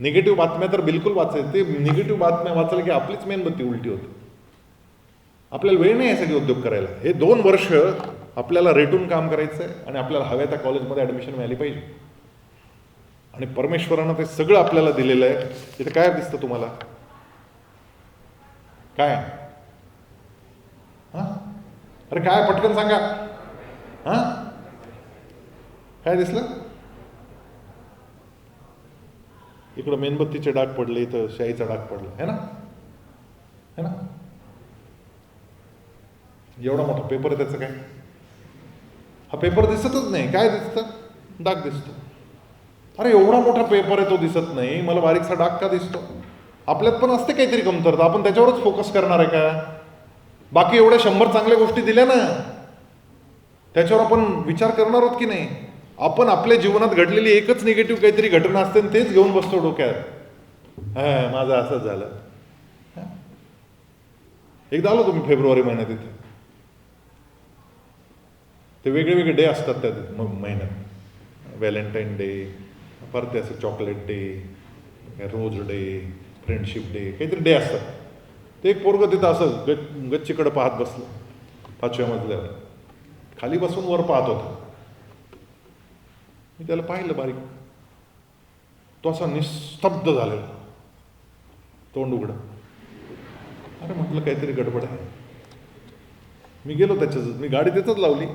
निगेटिव्ह बातम्या तर बिलकुल वाचायचं. ते निगेटिव्ह बातम्या वाचल्या की आपलीच मेणबत्ती उलटी होते. आपल्याला वेळ नाही आहे सगळे उद्योग करायला. हे 2 वर्ष आपल्याला रेटून काम करायचं आहे आणि आपल्याला हव्या त्या कॉलेजमध्ये ॲडमिशन मिळाली पाहिजे. आणि परमेश्वरानं ते सगळं आपल्याला दिलेलं आहे. तिथे काय दिसतं तुम्हाला? काय? हां अरे काय पटकन सांगा. हां काय दिसलं? इकडं मेणबत्तीचे डाग पडले, इथं शाईचा डाग पडला, है ना, है ना. एवढा मोठा पेपर आहे त्याचं काय? हा पेपर दिसतच नाही, काय दिसतं? डाग दिसतो. अरे एवढा मोठा पेपर आहे, तो दिसत नाही, मला बारीकसा डाग का दिसतो? आपल्यात पण असते काहीतरी कमतरता, आपण त्याच्यावरच फोकस करणार आहे का? बाकी एवढ्या 100 चांगल्या गोष्टी दिल्या ना, त्याच्यावर आपण विचार करणार आहोत की नाही? आपण आपल्या जीवनात घडलेली एकच निगेटिव्ह काहीतरी घटना असते आणि तेच घेऊन बसतो डोक्यात. माझं असंच झालं. एकदा आलो तुम्ही फेब्रुवारी महिन्यात इथे, ते वेगळे वेगळे डे असतात त्या महिन्यात. व्हॅलेंटाईन डे, परत ते असं chocolate day, rose day, friendship day, काहीतरी डे असतात. ते एक पोरगं तिथं असं गच्चीकडं पाहत बसलं 5व्या मजल्यावर, खाली बसून वर पाहत होता. मी त्याला पाहिलं बारीक, तो असा निस्तब्ध झालेला, तोंड उघडं. अरे म्हटलं काहीतरी गडबड आहे. मी गेलो मी गाडी तिथंच लावली,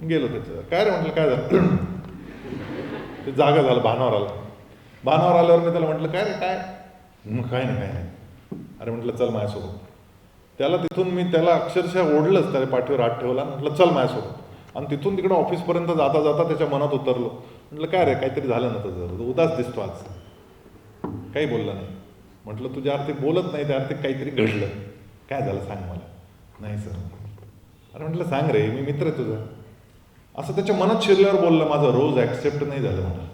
गेलो त्याच्या. काय रे म्हटलं, काय झालं? ते जागा झालं, भानावर आल्यावर मी त्याला म्हटलं, काय रे काय? मग काय नाही. अरे म्हटलं चल माझ्यासोबत. त्याला तिथून मी त्याला अक्षरशः ओढलंच, त्याला पाठीवर हात ठेवला, म्हटलं चल माझ्यासोबत. आणि तिथून तिकडं ऑफिसपर्यंत जाता जाता त्याच्या मनात उतरलो. म्हटलं काय रे, काहीतरी झालं ना तुझं, उदास दिसतो आज. काही बोलला नाही. म्हटलं तुझ्या अर्थी बोलत नाही, त्या अर्थी काहीतरी घडलं. काय झालं सांग मला. नाही सर. अरे म्हटलं सांग रे, मी मित्र आहे तुझा. असं त्याच्या मनात शिरल्यावर बोललं, माझं रोज ऍक्सेप्ट नाही झालं मला.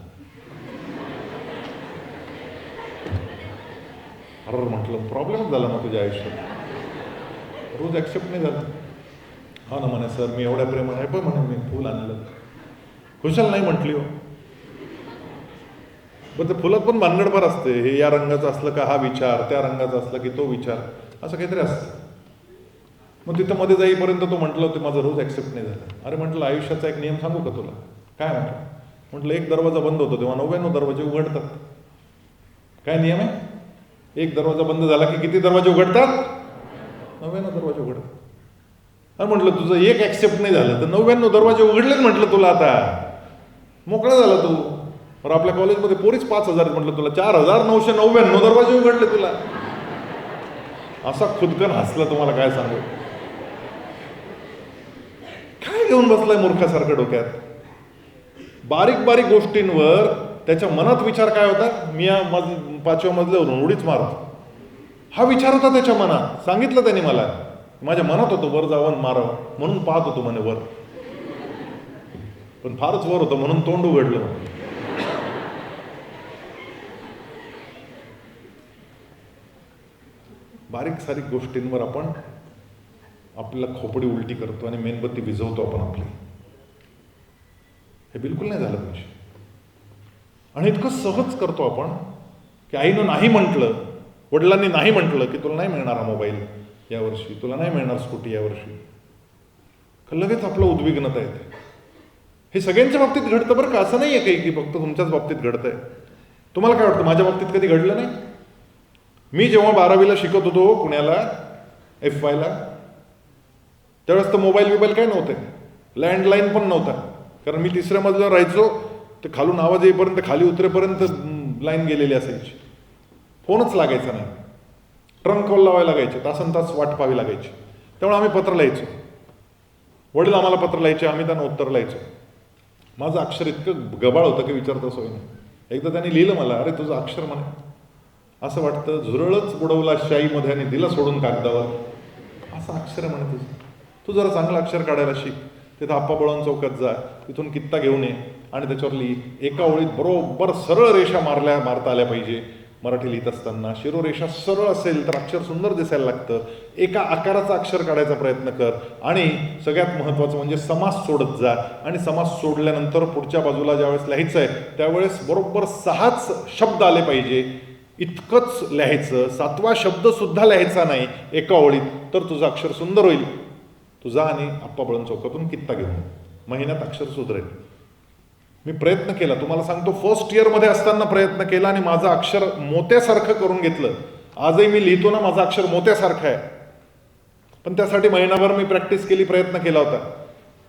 अरे म्हटलं प्रॉब्लेमच झाला ना तुझ्या आयुष्यात, रोज ऍक्सेप्ट नाही झालं. हा ना म्हणे सर, मी एवढ्या प्रेमाने पण म्हणे मी फुल आणलं. खुशाल नाही म्हटली हो. पण ते फुलात पण भानगडभर असते. हे या रंगाचं असलं का हा विचार, त्या रंगाचा असला की तो विचार, असं काहीतरी असतं. मग तिथं मध्ये जाईपर्यंत तो म्हटलं होतं माझं रोज ऍक्सेप्ट नाही झालं. अरे म्हटलं आयुष्याचा एक नियम सांगू का तुला? काय म्हटलं एक दरवाजा बंद होतो तेव्हा 99 दरवाजे उघडतात. काय नियम आहे? एक दरवाजा बंद झाला की किती दरवाजे उघडतात? 99 दरवाजे उघडतात. अरे म्हटलं तुझं एक ऍक्सेप्ट नाही झालं तर 99 दरवाजे उघडलेच म्हटलं तुला, आता मोकळा झाला तू. तर आपल्या कॉलेजमध्ये पोरीच 5,000 म्हटलं, तुला 4,999 दरवाजे उघडले तुला. असा खुदकन हसला, तुम्हाला काय सांगू. काय घेऊन बसलाय मूर्खासारखं डोक्यात? बारीक बारीक गोष्टींवर त्याच्या मनात विचार काय होता? मी या 5व्या मजल्यावरून उडीच मारतो, हा विचार होता त्याच्या मनात. सांगितलं त्याने मला, माझ्या मनात होतं वर जावं मारावं, म्हणून पाहत होतो म्हणे वर. पण फारच वर होतं म्हणून तोंड उघडलं. बारीक सारीक गोष्टींवर आपण आपल्याला खोपडी उलटी करतो आणि मेणबत्ती विझवतो आपण आपली. हे बिलकुल नाही झालं पाहिजे. आणि इतकं सहज करतो आपण की आईनं नाही म्हटलं, वडिलांनी नाही म्हटलं की तुला नाही मिळणार हा मोबाईल यावर्षी, तुला नाही मिळणार स्कूटी यावर्षी, लगेच आपलं उद्विग्नता येते. हे सगळ्यांच्या बाबतीत घडतं बरं का, असं नाही आहे काही की फक्त तुमच्याच बाबतीत घडतंय. तुम्हाला काय वाटतं माझ्या बाबतीत कधी घडलं नाही? मी जेव्हा 12वीला शिकत होतो पुण्याला FYला, त्यावेळेस तर मोबाईल काय नव्हते, लँडलाईन पण नव्हता. कारण मी 3ऱ्या मजल्यावर राहायचो, तर खालून आवाज येईपर्यंत खाली उतरेपर्यंत लाईन गेलेली असायची, फोनच लागायचा नाही. ट्रंक कॉल लावायला लागायचे, तासन तास वाट पाहावी लागायची. त्यामुळे आम्ही पत्र लिहायचो, वडील आम्हाला पत्र लिहायचे, आम्ही त्यांना उत्तर लिहायचो. माझं अक्षर इतकं गबाळ होतं की विचारता सोय नाही. एकदा त्यांनी लिहिलं मला, अरे तुझं अक्षर म्हणे असं वाटतं झुरळच बुडवला शाईमध्ये आणि दिला सोडून कागदावर, असं अक्षर आहे म्हणे तुझं. तू जरा चांगलं अक्षर काढायला शिक. तिथं आप्पा बळवंत चौकात जा, तिथून कित्ता घेऊन ये आणि त्याच्यावर लिही. एका ओळीत बरोबर सरळ रेषा मारता आल्या पाहिजे. मराठी लिहित असताना शिरोरेषा सरळ असेल तर अक्षर सुंदर दिसायला लागतं. एका आकाराचा अक्षर काढायचा प्रयत्न कर. आणि सगळ्यात महत्त्वाचं म्हणजे समास सोडत जा. आणि समास सोडल्यानंतर पुढच्या बाजूला ज्यावेळेस लिहायचं आहे त्यावेळेस बरोबर 6च शब्द आले पाहिजे, इतकंच लिहायचं. 7वा शब्द सुद्धा लिहायचा नाही एका ओळीत, तर तुझं अक्षर सुंदर होईल. तुझा आणि आप्पा बळवंत चौकातून कित्ता घेऊन महिन्यात अक्षर सुधरेल. मी प्रयत्न केला, तुम्हाला सांगतो, फर्स्ट इयरमध्ये असताना प्रयत्न केला आणि माझं अक्षर मोत्यासारखं करून घेतलं. आजही मी लिहितो ना, माझं अक्षर मोत्यासारखं आहे. पण त्यासाठी महिनाभर मी प्रॅक्टिस केली, प्रयत्न केला होता.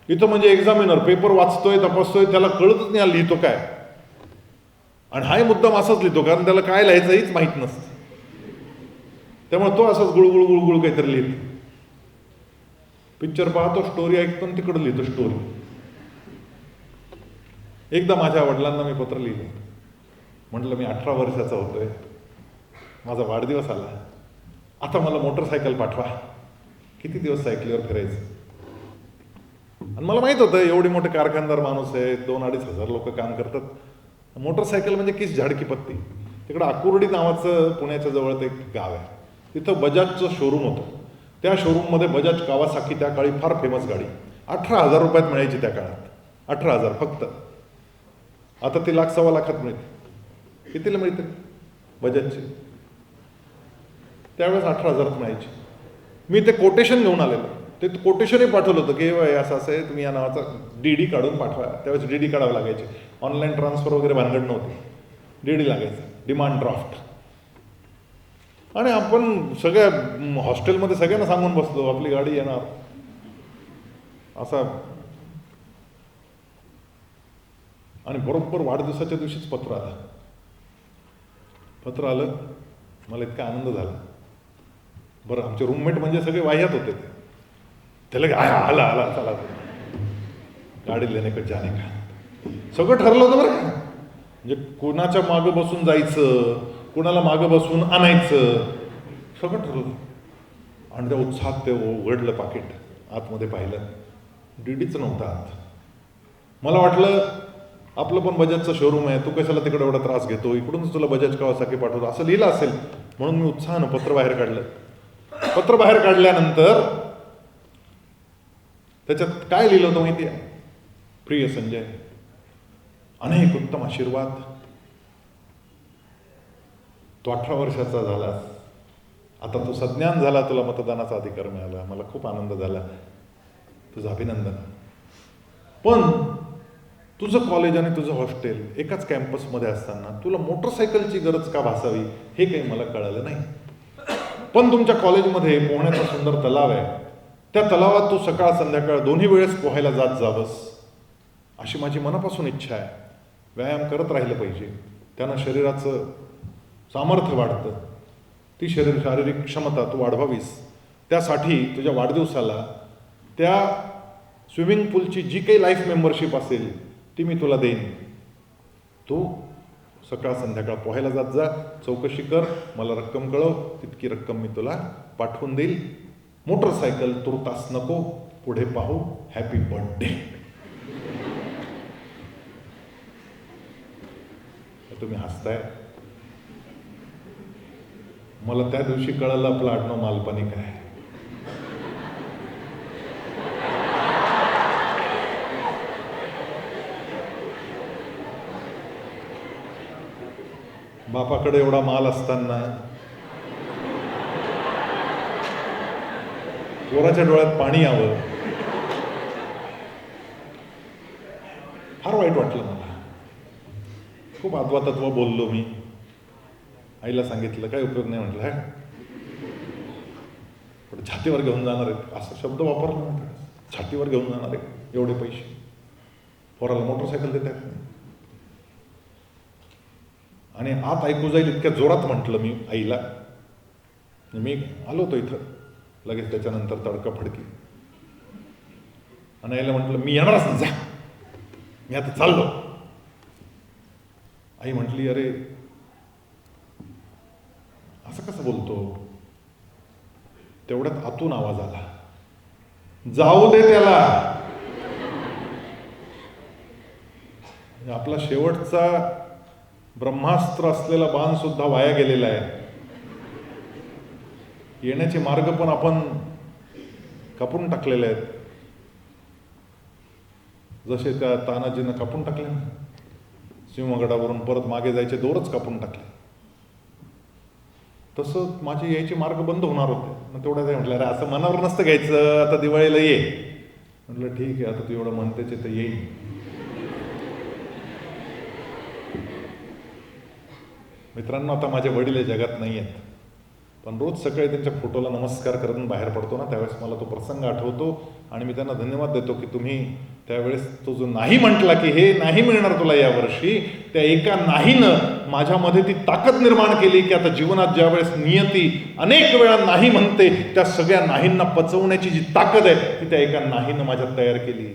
इथं म्हणजे एक्झामिनर पेपर वाचतोय, तपासतोय, त्याला कळतच नाही लिहितो काय. आणि हाही मुद्दाम असंच लिहितो कारण त्याला काय लिहायचं हेच माहीत नसतं. त्यामुळे तो असंच गुळगुळ गुळगुळ काहीतरी लिहितो. पिक्चर पाहतो, स्टोरी ऐकतो आणि तिकडं लिहितो स्टोरी. एकदा माझ्या वडिलांना मी पत्र लिहिलं, म्हटलं मी 18 वर्षाचा होतोय, माझा वाढदिवस आला, आता मला मोटरसायकल पाठवा, किती दिवस सायकलीवर फिरायचं. आणि मला माहीत होतं एवढी मोठे कारखानदार माणूस आहे, 2-2.5 हजार लोक काम करतात, मोटरसायकल म्हणजे किस झाडकी पत्ती. तिकडं आकुर्डी नावाचं पुण्याच्या जवळचं एक गाव आहे, तिथं बजाजचं शोरूम होतं. त्या शोरूममध्ये बजाज कावासाकी त्या काळी फार फेमस गाडी 18,000 रुपयात मिळायची त्या काळात. 18,000 फक्त. आता ती 1,00,000-1.25 लाखात मिळते. कितीला मिळते बजाजची? त्यावेळेस 18,000 मिळायची. मी ते कोटेशन घेऊन आलेलो, ते कोटेशनही पाठवलं होतं की असं असं आहे, तुम्ही या नावाचा DD काढून पाठवा. त्यावेळेस DD काढावं लागायचे, ऑनलाईन ट्रान्सफर वगैरे भानगड नव्हती, DD लागायचं, डिमांड ड्राफ्ट. आणि आपण सगळ्या हॉस्टेलमध्ये सगळ्यांना सांगून बसलो आपली गाडी येणार असा. आणि बरोबर वाढदिवसाच्या दिवशीच पत्र आलं. पत्र आलं, मला इतका आनंद झाला. बरं, आमचे रूममेट म्हणजे सगळे वाह्यात होते, त्याला आला आला चला गाडी लेणे का जाणे का, सगळं ठरलं होतं बरं का. म्हणजे कोणाच्या मागं बसून जायचं, कोणाला मागं बसून आणायचं, सगळं ठरलं. आणि त्या उत्साहात ते उघडलं पाकिट, आतमध्ये पाहिलं, DDच नव्हतं आत. मला वाटलं आपलं पण बजाजचं शोरूम आहे, तू कशाला तिकडे एवढा त्रास घेतो, इकडूनच तुला बजाज कावासाकी पाठवतो असं लिहिलं असेल म्हणून मी उत्साहानं पत्र बाहेर काढलं. पत्र बाहेर काढल्यानंतर त्याच्यात काय लिहिलं होतं माहिती आहे? प्रिय संजय, अनेक उत्तम आशीर्वाद. तू 18 वर्षाचा झालास, आता तू सज्ञान झाला, तुला मतदानाचा अधिकार मिळाला, मला खूप आनंद झाला, तुझं अभिनंदन. पण तुझं कॉलेज आणि तुझं हॉस्टेल एकाच कॅम्पसमध्ये असताना तुला मोटरसायकलची गरज का भासावी हे काही मला कळालं नाही. पण तुमच्या कॉलेजमध्ये पोहण्याचा सुंदर तलाव आहे, त्या तलावात तू सकाळ संध्याकाळ दोन्ही वेळेस पोहायला जात जावंस अशी माझी मनापासून इच्छा आहे. व्यायाम करत राहिलं पाहिजे, त्यानं शरीराचं सामर्थ्य वाढतं, ती शारीरिक क्षमता तू वाढवावीस. त्यासाठी तुझ्या वाढदिवसाला त्या स्विमिंग पूलची जी काही लाईफ मेंबरशिप असेल ती मी तुला देईन. तू सकाळ संध्याकाळ पोहायला जात जा, चौकशी कर, मला रक्कम कळव, तितकी रक्कम मी तुला पाठवून देईल. मोटरसायकल तुर्तास नको, पुढे पाहू. Happy birthday. तुम्ही हसताय. मला त्या दिवशी कळालं आपलं आडनाव मालपानी काय. बापाकडे एवढा माल असताना पोराच्या डोळ्यात पाणी यावं, फार वाईट वाटलं मला. खूप आत्वातत्व बोललो मी. आईला सांगितलं, काय उपयोग नाही म्हटलं, है पण छातीवर घेऊन जाणार आहेत असा शब्द वापरला नव्हता. छातीवर घेऊन जाणार आहे एवढे पैसे, पोराला मोटरसायकल देत आहेत. आणि आत ऐकू जाईल इतक्या जोरात म्हटलं मी आईला. मी आलो होतो इथं लगेच त्याच्यानंतर तडकाफडकी. आणि आईला म्हटलं मी येणारच नाही, जा मी आता चाललो. आई म्हटली, अरे असं कसं बोलतो. तेवढ्यात आतून आवाज आला, जाऊ दे त्याला. आपला शेवटचा ब्रह्मास्त्र असलेला बाण सुद्धा वाया गेलेला आहे. येण्याचे मार्ग पण आपण कापून टाकलेले आहेत, जसे त्या तानाजीनं कापून टाकले ना, सिंहगडावरून परत मागे जायचे दोरच कापून टाकले. तसं माझे यायचे मार्ग बंद होणार होते. मग तेवढं काय म्हटलं, अरे असं मनावर नसतं घ्यायचं, आता दिवाळीला ये. म्हटलं ठीक आहे, आता तू एवढं म्हणतेच तर येईल. मित्रांनो, आता माझे वडील हे जगात नाही आहेत, पण रोज सकाळी त्यांच्या फोटोला नमस्कार करून बाहेर पडतो ना, त्यावेळेस मला तो प्रसंग आठवतो आणि मी त्यांना धन्यवाद देतो की तुम्ही त्यावेळेस तो जो नाही म्हटला की हे नाही मिळणार तुला यावर्षी, त्या एका नाहीनं माझ्यामध्ये ती ताकद निर्माण केली की आता जीवनात ज्यावेळेस नियती अनेक वेळा नाही म्हणते, त्या सगळ्या नाहींना पचवण्याची जी ताकद आहे ती त्या एका नाहीनं माझ्यात तयार केली.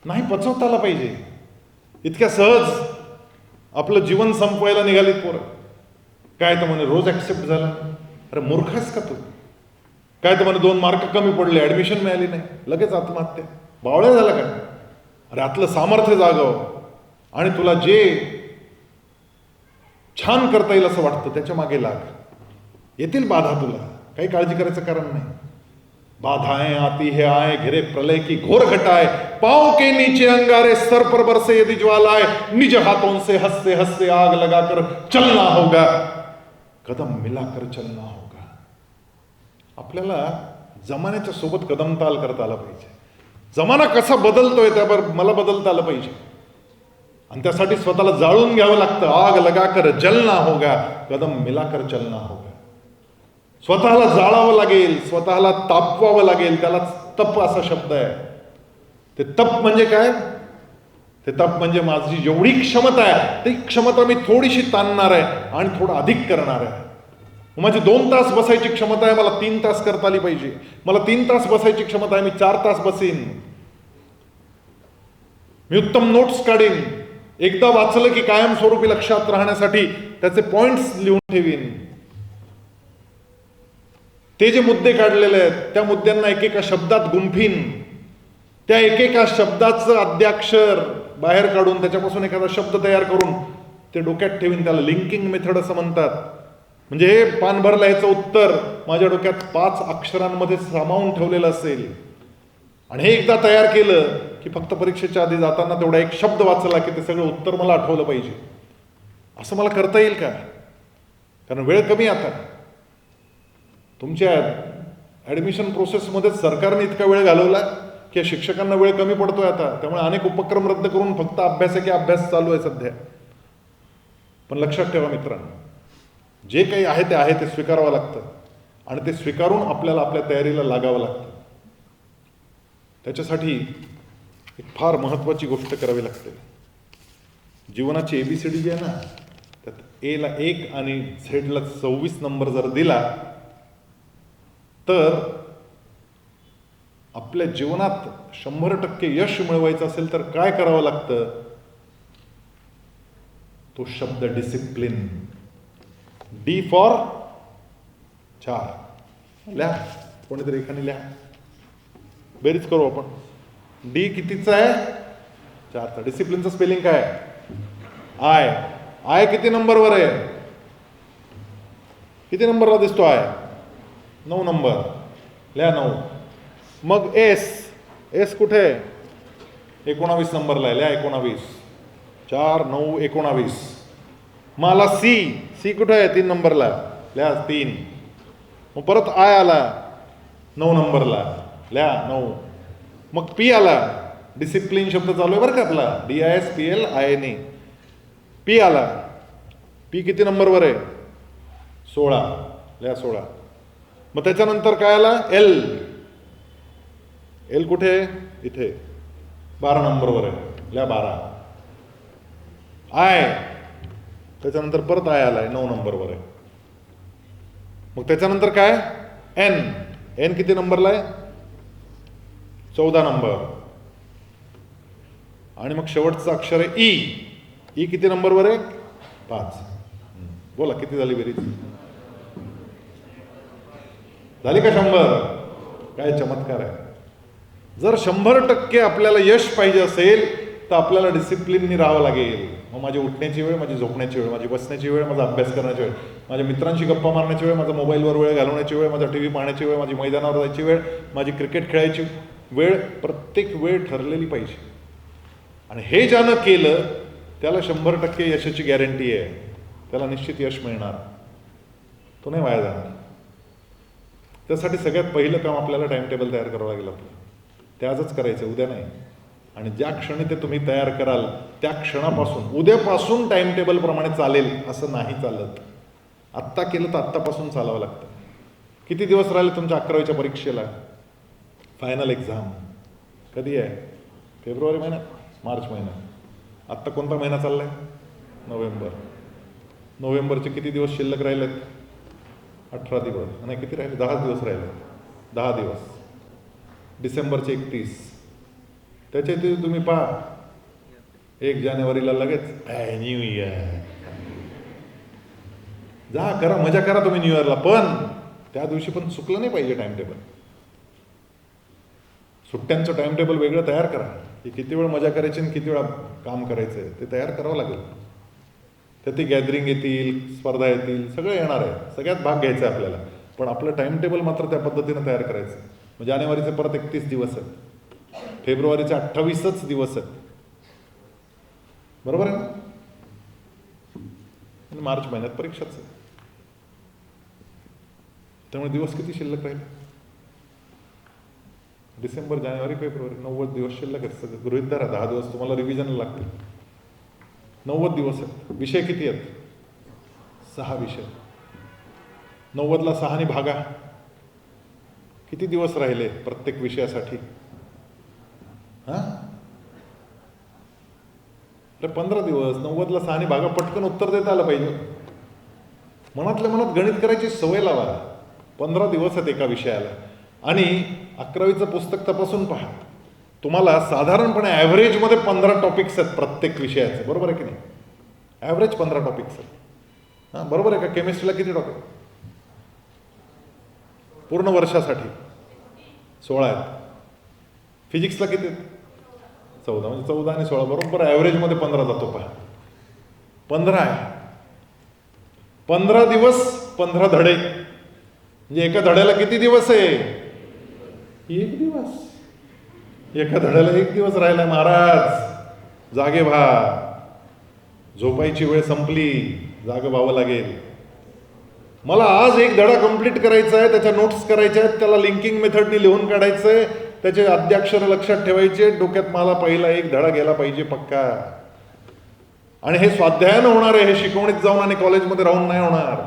नाही पचवता आला पाहिजे. इतक्या सहज आपलं जीवन संपवायला निघालीत पोरं. काय तर म्हणे रोज ॲक्सेप्ट झाला. अरे मूर्खच का तू? काय तर म्हणे 2 मार्क कमी पडले, ॲडमिशन मिळाली नाही, लगेच आत्महत्या. बावळ्या झाला का? अरे आतलं सामर्थ्य जागव आणि तुला जे छान करता येईल असं वाटतं त्याच्या मागे लाग. येतील बाधा तुला, काही काळजी करायचं कारण नाही. बाधाएं आती है आए घिरे प्रलय की घोर घटाए, पांव के नीचे अंगारे सर पर बरसे यदि ज्वालाए, निज हाथों से हंसते हंसते आग लगाकर चलना होगा, कदम मिलाकर चलना होगा. आपल्याला जमान्याच्या सोबत कदमताल करता आला पाहिजे. जमाना कसा बदलतोय त्यावर मला बदलता आलं पाहिजे आणि त्यासाठी स्वतःला जाळून घ्यावं लागतं. आग लगाकर जलना होगा, कदम मिलाकर चलना होगा. स्वतःला जाळावं लागेल, स्वतःला तापवावं लागेल. त्यालाच तप असा शब्द आहे. ते तप म्हणजे काय? ते तप म्हणजे माझी जेवढी क्षमता आहे ती क्षमता मी थोडीशी ताणणार आहे आणि थोडं अधिक करणार आहे. माझी 2 तास बसायची क्षमता आहे, मला 3 तास करता आली पाहिजे. मला 3 तास बसायची क्षमता आहे, मी 4 तास बसीन. मी उत्तम नोट्स काढीन. एकदा वाचलं की कायमस्वरूपी लक्षात राहण्यासाठी त्याचे पॉइंट्स लिहून ठेवीन. ते जे मुद्दे काढलेले आहेत त्या मुद्द्यांना एकेका शब्दात गुंफीन. त्या एकेका शब्दाचं आद्याक्षर बाहेर काढून त्याच्यापासून एखादा शब्द तयार करून ते डोक्यात ठेवीन. त्याला लिंकिंग मेथड असं म्हणतात. म्हणजे हे पान भरलं ह्याचं उत्तर माझ्या डोक्यात 5 अक्षरांमध्ये सामावून ठेवलेलं असेल. आणि हे एकदा तयार केलं की फक्त परीक्षेच्या आधी जाताना तेवढा एक शब्द वाचला की ते सगळं उत्तर मला आठवलं पाहिजे. असं मला करता येईल का? कारण वेळ कमी आता. तुमच्या ॲडमिशन प्रोसेसमध्ये सरकारने इतका वेळ घालवला की शिक्षकांना वेळ कमी पडतोय आता. त्यामुळे अनेक उपक्रम रद्द करून फक्त अभ्यास की अभ्यास चालू आहे सध्या. पण लक्षात ठेवा मित्रांनो, जे काही आहे ते स्वीकारावं लागतं आणि ते स्वीकारून आपल्याला आपल्या तयारीला लागावं लागतं. त्याच्यासाठी एक फार महत्त्वाची गोष्ट करावी लागते. जीवनाची ABCD जी आहे ना, त्यात Aला 1 आणि Zला 26 नंबर जर दिला तर आपल्या जीवनात 100% यश मिळवायचं असेल तर काय करावं लागतं? तो शब्द डिसिप्लिन. D for 4. लिहा, कोणीतरी एखादी लिहा. बेरीज करू आपण. D कितीचा आहे? 4चा. डिसिप्लिनचं स्पेलिंग काय? आय किती नंबरवर आहे? किती नंबरला दिसतो आय? 9 नंबर. लिहा 9. मग एस कुठे? 19 नंबरला आहे. लिहा 19. 4, 9, 19. मला सी कुठे आहे? 3 नंबरला. लिहा 3. मग परत आय आला 9 नंबरला. लिहा 9. मग पी आला. डिसिप्लिन शब्द चालू आहे बरं का आपला. DISPLINE. पी आला. पी किती नंबरवर आहे? 16. लिहा 16. मग त्याच्यानंतर काय आला? एल कुठे? इथे 12 नंबरवर आहे. लिहा 12. आय त्याच्यानंतर परत आय आलाय 9 नंबरवर आहे. मग त्याच्यानंतर काय? एन किती नंबरला आहे? 14 नंबर. आणि मग शेवटचं अक्षर आहे ई किती नंबरवर आहे? 5. बोला किती झाली बेरीज? झाली का 100? काय चमत्कार आहे. जर 100% आपल्याला यश पाहिजे असेल तर आपल्याला डिसिप्लिननी राहावं लागेल. मग माझी उठण्याची वेळ, माझी झोपण्याची वेळ, माझी बसण्याची वेळ, माझा अभ्यास करण्याची वेळ, माझ्या मित्रांशी गप्पा मारण्याची वेळ, माझा मोबाईलवर वेळ घालवण्याची वेळ, माझा TV पाहण्याची वेळ, माझी मैदानावर जायची वेळ, माझी क्रिकेट खेळायची वेळ, प्रत्येक वेळ ठरलेली पाहिजे. आणि हे ज्यानं केलं त्याला 100% यशाची गॅरंटी आहे. त्याला निश्चित यश मिळणार. तो नाही वाया जाणार. त्यासाठी सगळ्यात पहिलं काम आपल्याला टाइम टेबल तयार करावं लागेल आपलं. ते आजच करायचं, उद्या नाही. आणि ज्या क्षणी ते तुम्ही तयार कराल त्या क्षणापासून, उद्यापासून टाइम टेबल प्रमाणे चालेल असं नाही चालत. आत्ता केलं तर आत्तापासून चालावं लागतं. किती दिवस राहिले तुमच्या 11वीच्या परीक्षेला? फायनल एक्झाम कधी आहे? फेब्रुवारी महिन्यात? मार्च महिन्यात? आत्ता कोणता महिना चालला आहे? नोव्हेंबर. नोव्हेंबरचे किती दिवस शिल्लक राहिलेत? 18 दिवस. नाही किती राहिले? 10 दिवस राहिले. 10 दिवस. डिसेंबरचे 31. त्याच्यात तुम्ही पहा 1 जानेवारीला लगेच न्यू इयर, जा करा, मजा करा तुम्ही न्यू इयरला, पण त्या दिवशी पण चुकलं नाही पाहिजे टाइम टेबल. सुट्ट्यांचं टाइम टेबल वेगळं तयार करा, की किती वेळ मजा करायची आणि किती वेळा काम करायचं आहे ते तयार करावं लागेल. तर ती गॅदरिंग येतील, स्पर्धा येतील, सगळं येणार आहे, सगळ्यात भाग घ्यायचा आहे आपल्याला, पण आपलं टाइम टेबल मात्र त्या पद्धतीनं तयार करायचं. मग जानेवारीचे परत 31 दिवस आहेत, फेब्रुवारीचे 28च दिवस आहेत, बरोबर आहे ना? आणि मार्च महिन्यात परीक्षाच आहे, त्यामुळे दिवस किती शिल्लक राहील? डिसेंबर, जानेवारी, फेब्रुवारी 90 दिवस शिल्लक आहेत. सगळं गृहीत धरा, 10 दिवस तुम्हाला रिव्हिजनला लागतील. 90 दिवस आहेत. विषय किती आहेत? 6 विषय. 90ला 6 भागा, किती दिवस राहिले प्रत्येक विषयासाठी? हा, 15 दिवस. 90ला 6 भागा, पटकन उत्तर देता आलं पाहिजे. मनातल्या मनात गणित करायची सवय लावा. 15 दिवस आहेत एका विषयाला. आणि 11वीचं पुस्तक तपासून पहा, तुम्हाला साधारणपणे ॲव्हरेजमध्ये 15 टॉपिक्स आहेत प्रत्येक विषयाचे, बरोबर आहे की नाही? ॲव्हरेज 15 टॉपिक्स आहेत. हां, बरोबर आहे का? केमिस्ट्रीला किती टॉपिक पूर्ण वर्षासाठी? 16 आहेत. फिजिक्सला किती आहेत? 14. म्हणजे 14 आणि 16 बरोबर ॲव्हरेजमध्ये 15 जातो. पहा, 15 आहे. 15 दिवस 15 धडे, म्हणजे एका धड्याला किती दिवस आहे? 1 दिवस. एका धड्याला 1 दिवस राहिला. महाराज जागे व्हा, झोपायची वेळ संपली, जागे व्हावं लागेल. मला आज एक धडा कंप्लीट करायचा आहे, त्याच्या नोट्स करायच्या आहेत, त्याला लिंकिंग मेथडनी लिहून काढायचं आहे, त्याचे अद्याक्षर लक्षात ठेवायचे, डोक्यात मला पहिला एक धडा गेला पाहिजे पक्का. आणि हे स्वाध्यायानं होणार आहे, हे शिकवणीत जाऊन आणि कॉलेजमध्ये राहून नाही होणार.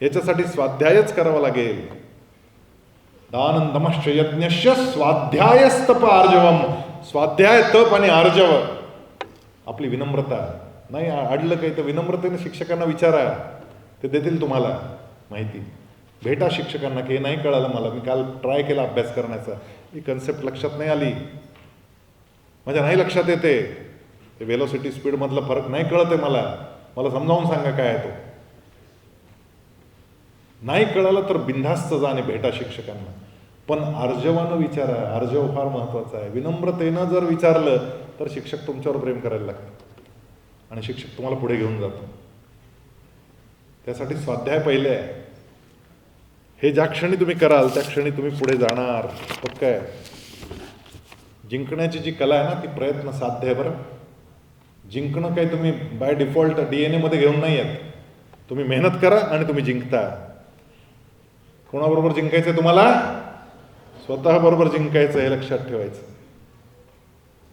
याच्यासाठी स्वाध्यायच करावा लागेल. दानंदमश्च यज्ञश्च स्वाध्यायस्तप आर्जवम. स्वाध्याय, तप आणि आर्जव. आपली विनम्रता. नाही अडलं काही तर विनम्रतेने शिक्षकांना विचारा, ते देतील तुम्हाला माहिती. भेटा शिक्षकांना की हे नाही कळालं मला, मी काल ट्राय केला अभ्यास करण्याचा, ही कन्सेप्ट लक्षात नाही आली, माझ्या नाही लक्षात येते, ते वेलोसिटी स्पीडमधला फरक नाही कळत आहे मला, मला समजावून सांगा काय आहे तो. नाही कळालं तर बिनधास्त जा आणि भेटा शिक्षकांना, पण आर्जवानं विचारा. आर्जव फार महत्त्वाचा आहे. विनम्रतेनं जर विचारलं तर शिक्षक तुमच्यावर प्रेम करायला लागतात आणि शिक्षक तुम्हाला पुढे घेऊन जातो. त्यासाठी स्वाध्याय पहिले आहे. हे ज्या क्षणी तुम्ही कराल त्या क्षणी तुम्ही पुढे जाणार. पक्क आहे. जिंकण्याची जी कला आहे ना, ती प्रयत्न साध्य आहे. बरं, जिंकणं काही तुम्ही बाय डिफॉल्ट DNA मध्ये घेऊन नाही येत. तुम्ही मेहनत करा आणि तुम्ही जिंकता. कोणाबरोबर जिंकायचं आहे तुम्हाला? स्वतः बरोबर जिंकायचं, हे लक्षात ठेवायचं.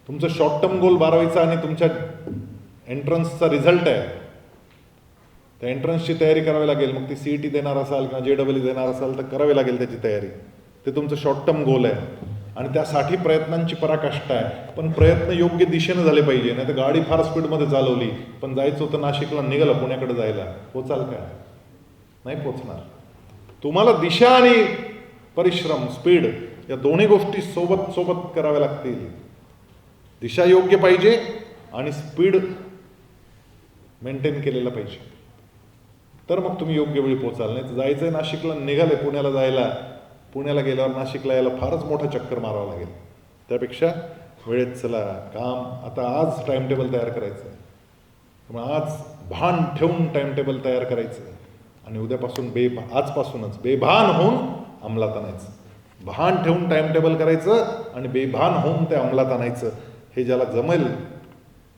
तुमचं शॉर्ट टर्म गोल 12वीचा आणि तुमच्या एंट्रन्सचा रिझल्ट आहे, त्या एंट्रन्सची तयारी करावी लागेल. मग ती CET देणार असाल किंवा JEE देणार असाल तर करावी लागेल त्याची तयारी. ते तुमचं शॉर्ट टर्म गोल आहे आणि त्यासाठी प्रयत्नांची पराकाष्ठा आहे. पण प्रयत्न योग्य दिशेने झाले पाहिजे. नाही तर गाडी फार स्पीडमध्ये चालवली, पण जायचं होतं नाशिकला, निघालं पुण्याकडे जायला, पोचाल का? नाही पोचणार. तुम्हाला दिशा आणि परिश्रम, स्पीड, या दोन्ही गोष्टी सोबत सोबत कराव्या लागतील. दिशा योग्य पाहिजे आणि स्पीड मेंटेन केलेला पाहिजे, तर मग तुम्ही योग्य वेळी पोचाल. नाही तर जायचं आहे नाशिकला, निघाले पुण्याला जायला, पुण्याला गेल्यावर नाशिकला यायला फारच मोठा चक्कर मारावा लागेल. त्यापेक्षा वेळेत चला. काम आता आज टाइम टेबल तयार करायचं आहे, मग आज भान ठेवून टाइम टेबल तयार करायचं आहे आणि उद्यापासून आजपासूनच बेभान होऊन अंमलात आणायचं. भान ठेवून टाइम टेबल करायचं आणि बेभान होऊन ते अंमलात आणायचं. हे ज्याला जमेल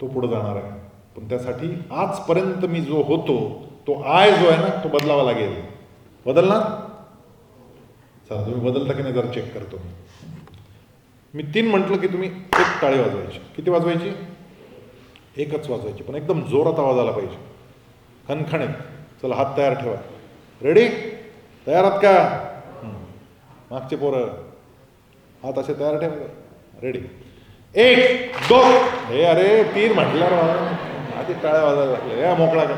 तो पुढे जाणार आहे. पण त्यासाठी आजपर्यंत मी जो होतो तो जो आहे ना, तो बदलावा लागेल. बदलणार? चला, तुम्ही बदलता की नाही जरा चेक करतो. मी 3 म्हटलं की तुम्ही 1 टाळी वाजवायची. किती वाजवायची? 1च वाजवायची, पण एकदम जोरात आवाज आला पाहिजे, खणखणीत. चला, हात तयार ठेवा. रेडी? तयार आहात का? मागचे पोरं हात असे तयार ठेवा. रेडी? 1 2. हे अरे 3 म्हटल्यावर आधी टाळ्या वाजायला लागल्या. या मोकळा का?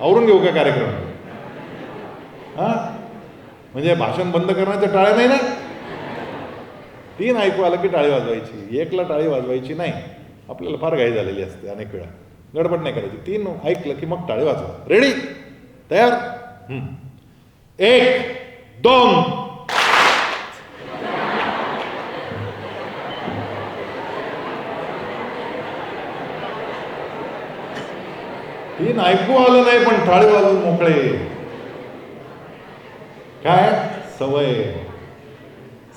आवरून घेऊ का कार्यक्रम? हां, म्हणजे भाषण बंद करण्याच्या टाळ्या नाही ना? 3 ऐकू आलं की टाळी वाजवायची, 1ला टाळी वाजवायची नाही. आपल्याला फार घाई झालेली असते अनेक वेळा, गडबड नाही करायची. 3 ऐकलं की मग टाळी वाजवा. रेडी, तयार, 1 2. तीन ऐकू आलं नाही पण टाळी वाजवून मोकळे. काय सवय,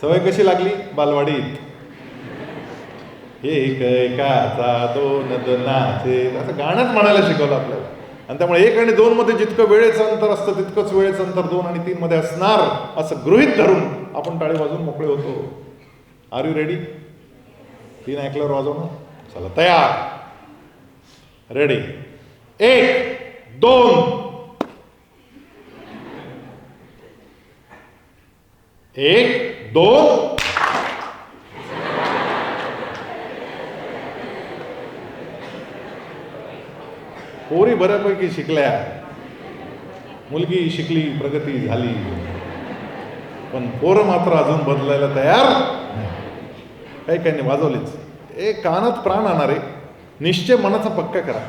सवय कशी लागली बालवाडीत. एक एकाचा दोन दोनाचे असं गाणंच म्हणायला शिकवलं आपल्याला. आणि त्यामुळे 1 आणि 2 मध्ये जितकं वेळेचं अंतर असतं तितकंच वेळेचं अंतर 2 आणि 3 मध्ये असणार असं गृहीत धरून आपण टाळी वाजवून मोकळे होतो. R you ready? 3 ऐकल्यावर वाजवणं. चला तयार, रेडी, 1 2. 1 2. पोरी बऱ्यापैकी शिकल्या, मुलगी शिकली, प्रगती झाली, पण पोरं मात्र अजून बदलायला तयार काही काही वाजवलीच. कानात प्राण आणणारे निश्चय मनाचा पक्का करा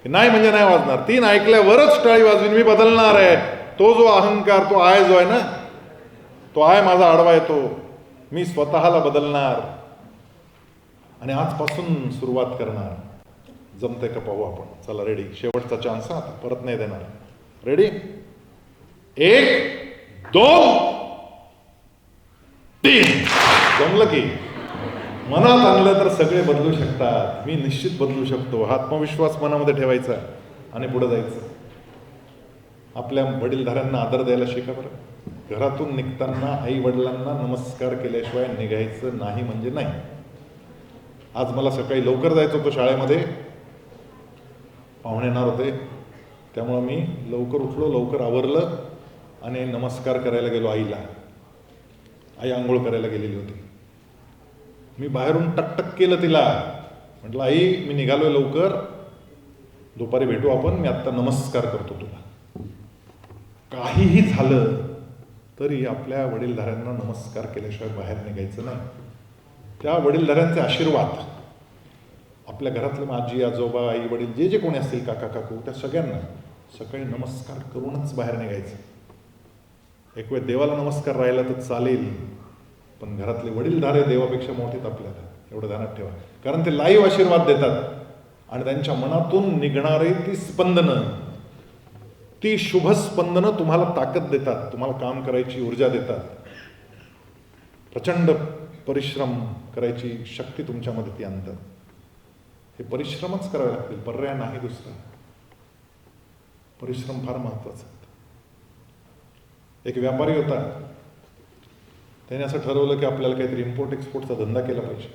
की नाही म्हणजे नाही वाजणार. 3 ऐकल्यावरच टाळी वाजवीन, मी बदलणार आहे. तो जो अहंकार, तो आहे जो आहे ना, तो आहे माझा आडवा येतो, मी स्वतःला बदलणार आणि आजपासून सुरुवात करणार. जमतंय का पाहू आपण. चला रेडी, शेवटचा चान्स आता परत नाही देणार. रेडी, 1 2 3. जमलं की मनात आणलं तर सगळे बदलू शकतात. मी निश्चित बदलू शकतो. आत्मविश्वास मनामध्ये ठेवायचा आणि पुढे जायचं. आपल्या वडीलधाऱ्यांना आदर द्यायला शिका बरं. घरातून निघताना आई वडिलांना नमस्कार केल्याशिवाय निघायचं नाही म्हणजे नाही. आज मला सकाळी लवकर जायचं होतं शाळेमध्ये, पाहुणे येणार होते, त्यामुळं मी लवकर उठलो, लवकर आवरलं आणि नमस्कार करायला गेलो आईला. आई आंघोळ करायला गेलेली होती. मी बाहेरून टकटक केलं तिला, म्हटलं आई मी निघालोय लवकर, दुपारी भेटू आपण, मी आत्ता नमस्कार करतो तुला. काहीही झालं तरी आपल्या वडीलधाऱ्यांना नमस्कार केल्याशिवाय बाहेर निघायचं नाही. त्या वडीलधाऱ्यांचे आशीर्वाद आपल्या घरातले आजी आजोबा आई वडील जे जे कोणी असतील, काका काकू, त्या सगळ्यांना सकाळी नमस्कार करूनच बाहेर निघायचं. एक वेळ देवाला नमस्कार राहिला तर चालेल, पण घरातले वडीलधारे देवापेक्षा मोठेत आपल्याला, एवढं ध्यानात ठेवा. कारण ते लाईव्ह आशीर्वाद देतात आणि त्यांच्या मनातून निघणारी ती स्पंदनं, ती शुभ स्पंदनं तुम्हाला ताकद देतात, तुम्हाला काम करायची ऊर्जा देतात, प्रचंड परिश्रम करायची शक्ती तुमच्यामध्ये ती आणतात. हे परिश्रमच करावे लागतील, पर्याय नाही दुसरा. परिश्रम फार महत्वाचा. एक व्यापारी होता, त्याने असं ठरवलं की आपल्याला काहीतरी इम्पोर्ट एक्सपोर्टचा धंदा केला पाहिजे.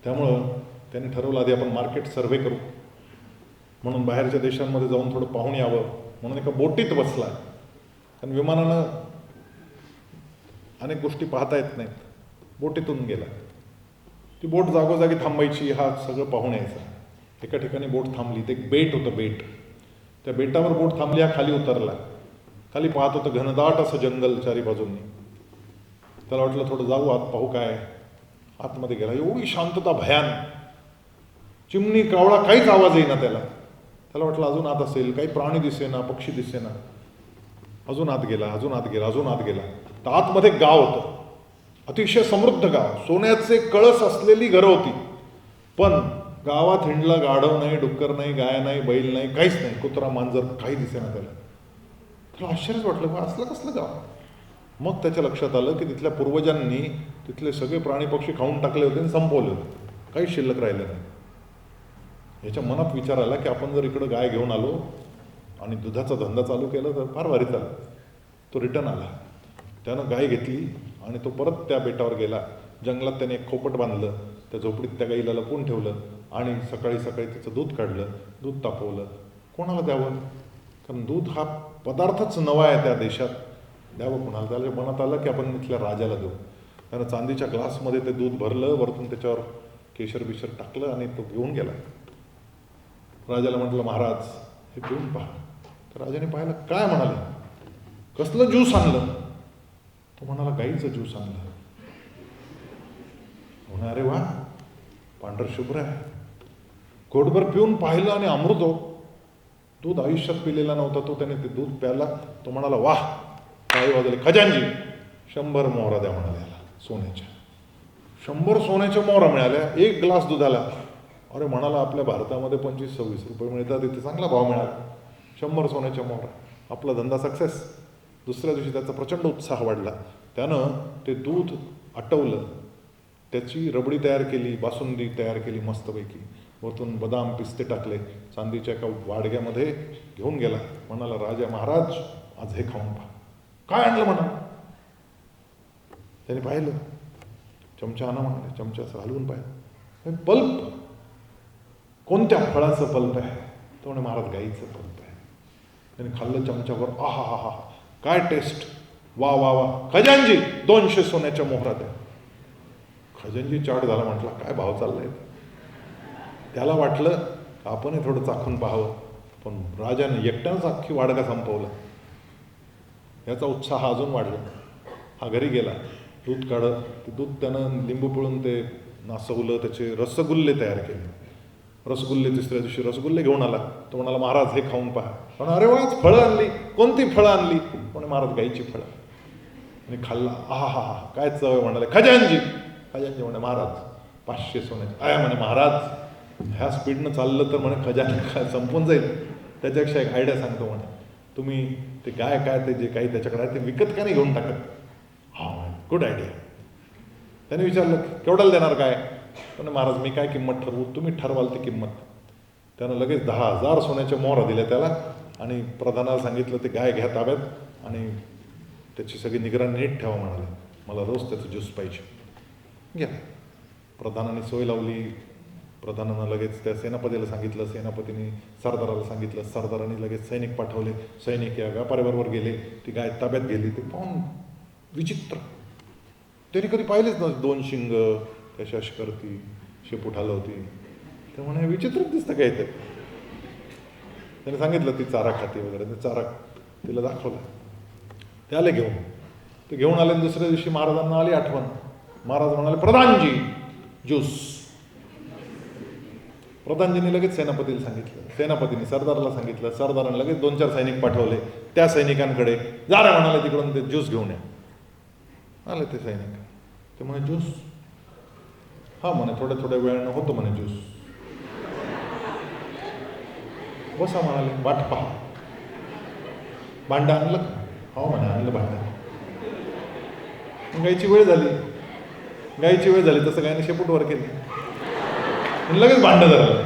त्यामुळं त्याने ठरवलं आधी आपण मार्केट सर्व्हे करू, म्हणून बाहेरच्या देशांमध्ये जाऊन थोडं पाहून यावं म्हणून एका बोटीत बसला. कारण विमानानं अनेक गोष्टी पाहता येत नाहीत. बोटीतून गेला. ती बोट जागोजागी थांबायची, हा सगळं पाहून यायचा. एका ठिकाणी बोट थांबली, ते एक बेट होतं, बेट. त्या बेटावर बोट थांबली, हा खाली उतरला. खाली पाहत होतं घनदाट असं जंगल चारी बाजूंनी. त्याला वाटलं थोडं जाऊ आत, पाहू काय. आतमध्ये गेला, एवढी शांतता भयान, चिमणी कावळा काहीच आवाज येईना त्याला. त्याला वाटलं अजून आत असेल, काही प्राणी दिसेना, पक्षी दिसेना. अजून आत गेला, अजून आत गेला, अजून आत गेला. तर आतमध्ये गाव होतं, अतिशय समृद्ध गाव, सोन्याचे कळस असलेली घरं होती. पण गावात हिंडला, गाढव नाही, डुक्कर नाही, गाय नाही, बैल नाही, काहीच नाही, कुत्रा मांजर काही दिसेना त्याला. त्याला आश्चर्यच वाटलं, बा असलं कसलं गाव. मग त्याच्या लक्षात आलं की तिथल्या पूर्वजांनी तिथले सगळे प्राणी पक्षी खाऊन टाकले होते आणि संपवले होते, काही शिल्लक राहिलं नाही. याच्या मनात विचार आला की आपण जर इकडं गाय घेऊन आलो आणि दुधाचा धंदा चालू केला तर फार भारी चालेल. तो रिटर्न आला, त्यानं गाय घेतली आणि तो परत त्या बेटावर गेला. जंगलात त्याने एक खोपट बांधलं, त्या झोपडीत त्या गाईला लपवून ठेवलं आणि सकाळी सकाळी तिचं दूध काढलं, दूध तापवलं. कोणाला द्यावं, कारण दूध हा पदार्थच नवा आहे त्या देशात, द्यावं कोणाला. त्याला मनात आलं की आपण इथल्या राजाला देऊ. त्यानं चांदीच्या ग्लासमध्ये ते दूध भरलं, वरतून त्याच्यावर केशर बिशर टाकलं आणि तो घेऊन गेला. राजाला म्हटलं महाराज हे पिऊन पहा. तर राजाने पाहिलं, काय म्हणाले, कसलं ज्यूस आणलं. तो म्हणाला गाईचं ज्यूस आणलं. म्हणा अरे वा, पांढरं शुभ्र आहे. घोटभर पिऊन पाहिलं आणि अमृत हो. दूध आयुष्यात पिलेला नव्हता तो, त्याने ते दूध प्याला. तो म्हणाला वाह, काही वाजले. खजानजी 100 मोहरा द्या म्हणाले याला सोन्याच्या. 100 सोन्याच्या मोहरा मिळाल्या 1 ग्लास दुधाला. अरे म्हणाला आपल्या भारतामध्ये 25-26 रुपये मिळतात, इथे चांगला भाव मिळाला. 100 सोन्याच्या मोहरा. आपला धंदा सक्सेस. दुसऱ्या दिवशी त्याचा प्रचंड उत्साह वाढला. त्यानं ते दूध आटवलं, त्याची रबडी तयार केली, बासुंदी तयार केली मस्तपैकी. वरतून बदाम पिस्ते टाकले. चांदीच्या एका वाडग्यामध्ये घेऊन गेला. म्हणाला राजा महाराज आज हे खाऊन पहा. काय आणलं म्हणा. त्याने पाहिलं. चमचा आणा म्हणाले. चमचा असं हलवून पाहिलं. पल्प. कोणत्या फळाचं पल्प आहे. तो म्हणे महाराज गाईचं पल्प आहे. त्याने खाल्लं चमच्यावर. आहा हा हा, काय टेस्ट. वा वा वा. खजानजी 200 सोन्याच्या मोहरा द्या. खजानजी चाट झाला. म्हटला काय भाव चाललाय. त्याला वाटलं आपणही थोडं चाखून पाहावं, पण राजाने एकट्यानंच अख्खी वाडगा संपवलं. याचा उत्साह अजून वाढला. हा घरी गेला. दूध काढत ते दूध त्यानं लिंबू पिळून ते नासवलं, त्याचे रसगुल्ले तयार केले. रसगुल्ले तिसऱ्या दिवशी रसगुल्ले घेऊन आला. तो म्हणाला महाराज हे खाऊन पहा. पण अरे वा, फळं आणली. कोणती फळं आणली. म्हणे महाराज गाईची फळं. आणि खाल्ला. आहा हा हा, काय चव आहे. म्हणाले खजानजी. खजानजी म्हणे महाराज 500 सोन्याचे. आया म्हणे महाराज ह्या स्पीडनं चाललं तर म्हणे खजाना संपून जाईल. त्याच्यापेक्षा एक आयडिया सांगतो म्हणे. तुम्ही ते काय ते जे काही त्याच्याकडे आहे ते विकत का नाही घेऊन टाकत. हा गुड आयडिया. त्याने विचारलं केवढ्याला देणार काय. म्हणे महाराज मी काय किंमत ठरवू, तुम्ही ठरवाल ती किंमत. त्यानं लगेच 10,000 सोन्याच्या मोहरा दिल्या त्याला. आणि प्रधानाला सांगितलं ते गाय घ्या ताब्यात आणि त्याची सगळी निगराणी नीट ठेवा म्हणाले. मला रोज त्याचं ज्यूस पाहिजे. घ्या. प्रधानाने सोय लावली. प्रधानानं लगेच त्या सेनापतीला सांगितलं. सेनापतीने सरदाराला सांगितलं. सरदाराने लगेच सैनिक पाठवले. सैनिक या व्यापाऱ्याबरोबर गेले. ती गाय ताब्यात गेली. ते पाहून विचित्र. त्याने कधी पाहिलेच नव्हते. 2 शिंग, कशी अशी करती, शेपूट हलवती. ते म्हणे विचित्रच दिसतं काय ते. त्याने सांगितलं ती चारा खाते वगैरे. ते चारा तिला दाखवला. ते आले घेऊन. ते घेऊन आले. दुसऱ्या दिवशी महाराजांना आली आठवण. महाराज म्हणाले प्रधानजी ज्यूस. प्रधानजींनी लगेच सेनापतीला सांगितलं. सेनापतीने सरदाराला सांगितलं. सरदाराने लगेच 2-4 सैनिक पाठवले. त्या सैनिकांकडे जा रे म्हणाले तिकडून ते ज्यूस घेऊन या. आले ते सैनिक. ते म्हणे ज्यूस. हा म्हणे थोड्या वेळानं होतो म्हणे ज्यूस. बसा म्हणाले. वाट पहा. भांडं आणलं का. हो म्हणे आणलं भांडं. गायची वेळ झाली. गायची वेळ झाली तसं गायने शेपूट वर केली. लगेच भांडं झालं.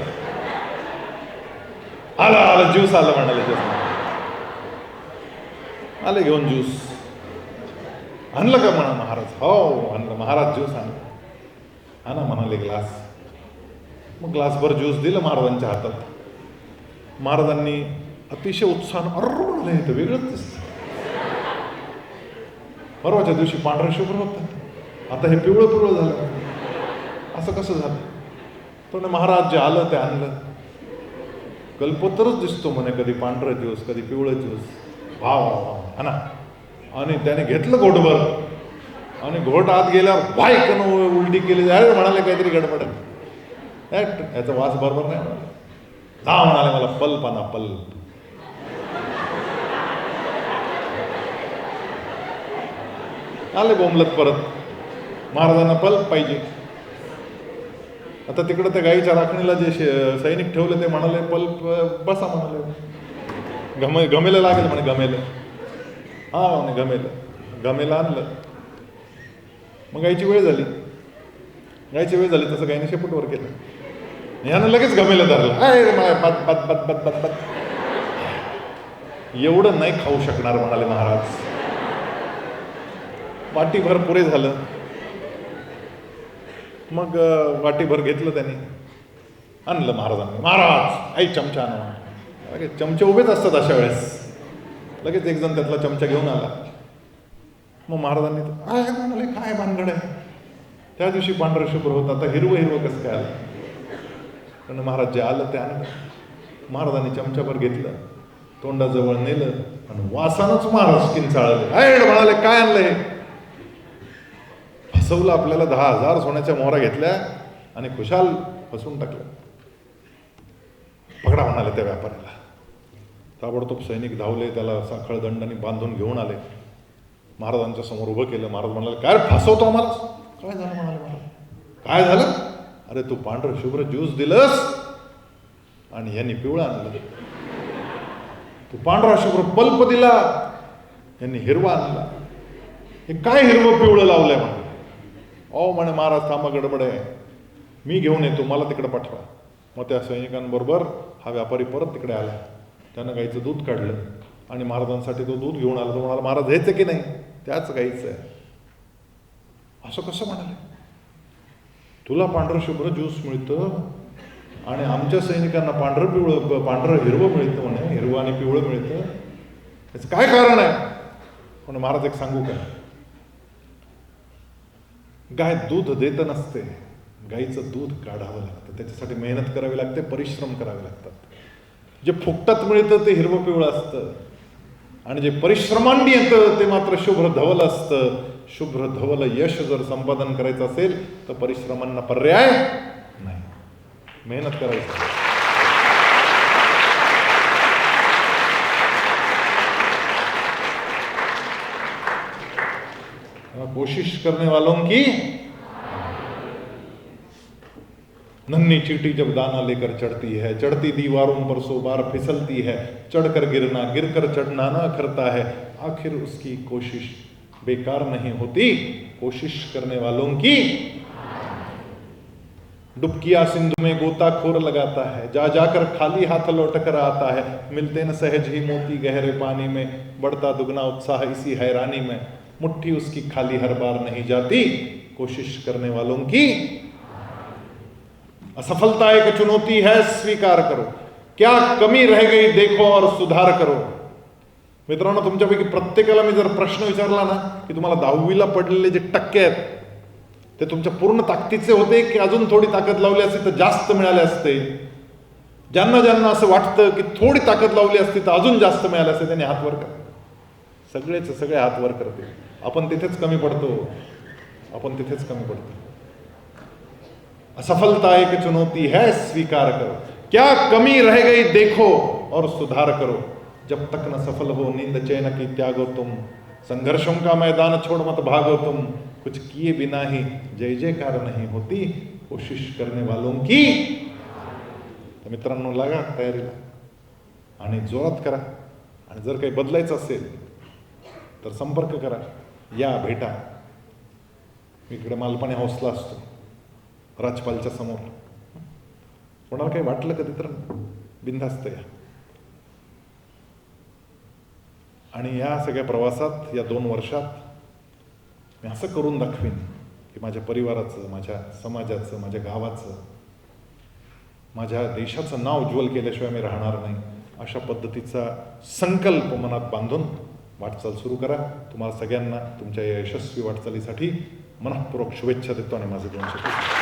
आला ज्यूस आला म्हणाले. आले घेऊन ज्यूस. आणलं का म्हणा महाराज. हो आणलं महाराज ज्यूस आणलं. आणा म्हणाले ग्लास. मग ग्लासभर ज्यूस दिलं महाराजांच्या हातात. महाराजांनी अतिशय उत्साहानं अर्र म्हणाले हे तर वेगळंच दिसतं. परवाच्या दिवशी पांढरं शुभ्र होतं, आता हे पिवळं झालं. असं कसं झालं. तो महाराज जे आलं ते आणलं. कल्पतरच दिसतो म्हणे. कधी पांढरं ज्यूस, कधी पिवळं ज्यूस. वा वा वा हा ना. आणि त्याने घेतलं घोटभर. आणि घोट आत गेल्यावर वाईकन उलटी केली. अरे म्हणाले काहीतरी गडबड आहे. याचा वास बरोबर नाही म्हणाले. जा म्हणाले मला पल्प आणा पल्प. आले बोंबलत परत. महाराजांना पल्प पाहिजे. आता तिकडं त्या गाईच्या राखणीला जे सैनिक ठेवले ते म्हणाले पल्प बसा म्हणाले. गमेला लागेल म्हणे. गमेलं. हा म्हणे गमेला आणलं. मग गायची वेळ झाली. तसं गायने शेपूटवर केलं. ह्यानं लगेच गमेलं धरलं. अरे मला बत एवढं नाही खाऊ शकणार म्हणाले महाराज. वाटीभर पुरे झालं. मग वाटीभर घेतलं त्याने. आणलं महाराजांनी. महाराज आई चमचा आणा. लगेच चमचे उभेच असतात अशा वेळेस. लगेच एक जण त्यातला चमचा घेऊन आला. मग महाराजांनी म्हणाले काय भानगड आहे. त्या दिवशी पांढरं शुभ्र होतं, आता हिरवं कसं काय आलं. पण महाराज जे आलं ते आणलं. महाराजांनी चमच्याभर घेतलं, तोंडाजवळ नेलं आणि वासानच महाराज किंचाळले. म्हणाले काय आणलं हे. फसवलं आपल्याला, 10,000 सोन्याच्या मोहरा घेतल्या आणि खुशाल फसवून टाकलं. पकडा म्हणाले त्या व्यापाऱ्याला. ताबडतोब सैनिक धावले, त्याला साखळ दंडाने बांधून घेऊन आले, महाराजांच्या समोर उभं केलं. महाराज म्हणाले, काय फसवतो आम्हाला? काय झालं म्हणाले महाराज. काय झालं? अरे तू पांढरं शुभ्र ज्यूस दिलंस आणि यांनी पिवळं आणलं. तू पांढरा शुभ्र पल्प दिला, यांनी हिरवा आणला. हे काय हिरवं पिवळं लावलंय म्हणे. ओ म्हणे महाराज थांबा, गडबड आहे, मी घेऊन येतो, मला तिकडे पाठवा. मग त्या सैनिकांबरोबर हा व्यापारी परत तिकडे आला. त्यानं गाईचं दूध काढलं आणि महाराजांसाठी तो दूध घेऊन आला. तो म्हणाला, महाराज हेच आहे की नाही? त्याच गाईचं आहे. असं कसं म्हणाले? तुला पांढरं शुभ्र ज्यूस मिळतं आणि आमच्या सैनिकांना पांढरं पिवळं, पांढरं हिरवं मिळतं म्हणे, हिरवं आणि पिवळं मिळतं. याचं काय कारण आहे? म्हणे महाराज एक सांगू का, गाय दूध देत नसते, गाईचं दूध काढावं लागतं. त्याच्यासाठी मेहनत करावी लागते, परिश्रम करावे लागतात. जे फुकटात मिळतं ते हिरवं पिवळं असतं आणि जे परिश्रमांनी येतं ते मात्र शुभ्र धवल असतं. शुभ्र धवल यश जर संपादन करायचं असेल तर परिश्रमांना पर्याय नाही, मेहनत करायची. कोशिश करने वालों की नन्ही चींटी जब दाना लेकर चढ़ती है, चढ़ती दीवारों पर 100 बार फिसलती है, चढ़कर गिरना, गिरकर चढ़ना न करता है, आखिर उसकी कोशिश बेकार नहीं होती. कोशिश करने वालों की. डुबकिया सिंधु में गोताखोर लगाता है, जा जाकर खाली हाथ लौट कर आता है, मिलते न सहज ही मोती गहरे पानी में, बढ़ता दुगना उत्साह इसी हैरानी में, मुट्ठी उसकी खाली हर बार नहीं जाती. कोशिश करने वालों की. असफलता एक चुनौती है, स्वीकार करो. क्या कमी रह गई देखो और सुधार करो. मित्रांनो, तुमच्यापैकी प्रत्येकाला मी जर प्रश्न विचारला ना की तुम्हाला 10वीला पडलेले जे टक्के आहेत ते तुमच्या पूर्ण ताकदीचे होते की अजून थोडी ताकद लावली असती तर जास्त मिळाले असते, ज्यांना ज्यांना असं वाटतं की थोडी ताकद लावली असती तर अजून जास्त मिळाले असते, त्यांनी हात वर करा. सगळेच सगळे हात वर करते. आपण तिथेच कमी पडतो, आपण तिथेच कमी पडतो. असफलता एक चुनौती है, स्वीकार करो. क्या कमी रह गई देखो और सुधार करो. जब तक न सफल हो नींद चैन की त्यागो तुम, संघर्षों का मैदान छोड़ मत भागो तुम, कुछ किए बिना ही जय जयकार नहीं होती. कोशिश करने वालों की. तर मित्रांनो, लागा तयारीला आणि जोरात करा. आणि जर काही बदलायचं असेल तर संपर्क करा, या भेटा. इकडे मालपाणी हाऊसला असतो, राजपालच्या समोर. कोणाला काही वाटलं कधी तर बिनधास्त या. आणि या सगळ्या प्रवासात, या 2 वर्षात मी असं करून दाखवीन की माझ्या परिवाराचं, माझ्या समाजाचं, माझ्या गावाचं, माझ्या देशाचं नाव उज्ज्वल केल्याशिवाय मी राहणार नाही. अशा पद्धतीचा संकल्प मनात बांधून वाटचाल सुरू करा. तुम्हाला सगळ्यांना तुमच्या या यशस्वी वाटचालीसाठी मनःपूर्वक शुभेच्छा देतो आणि माझे 2 शब्द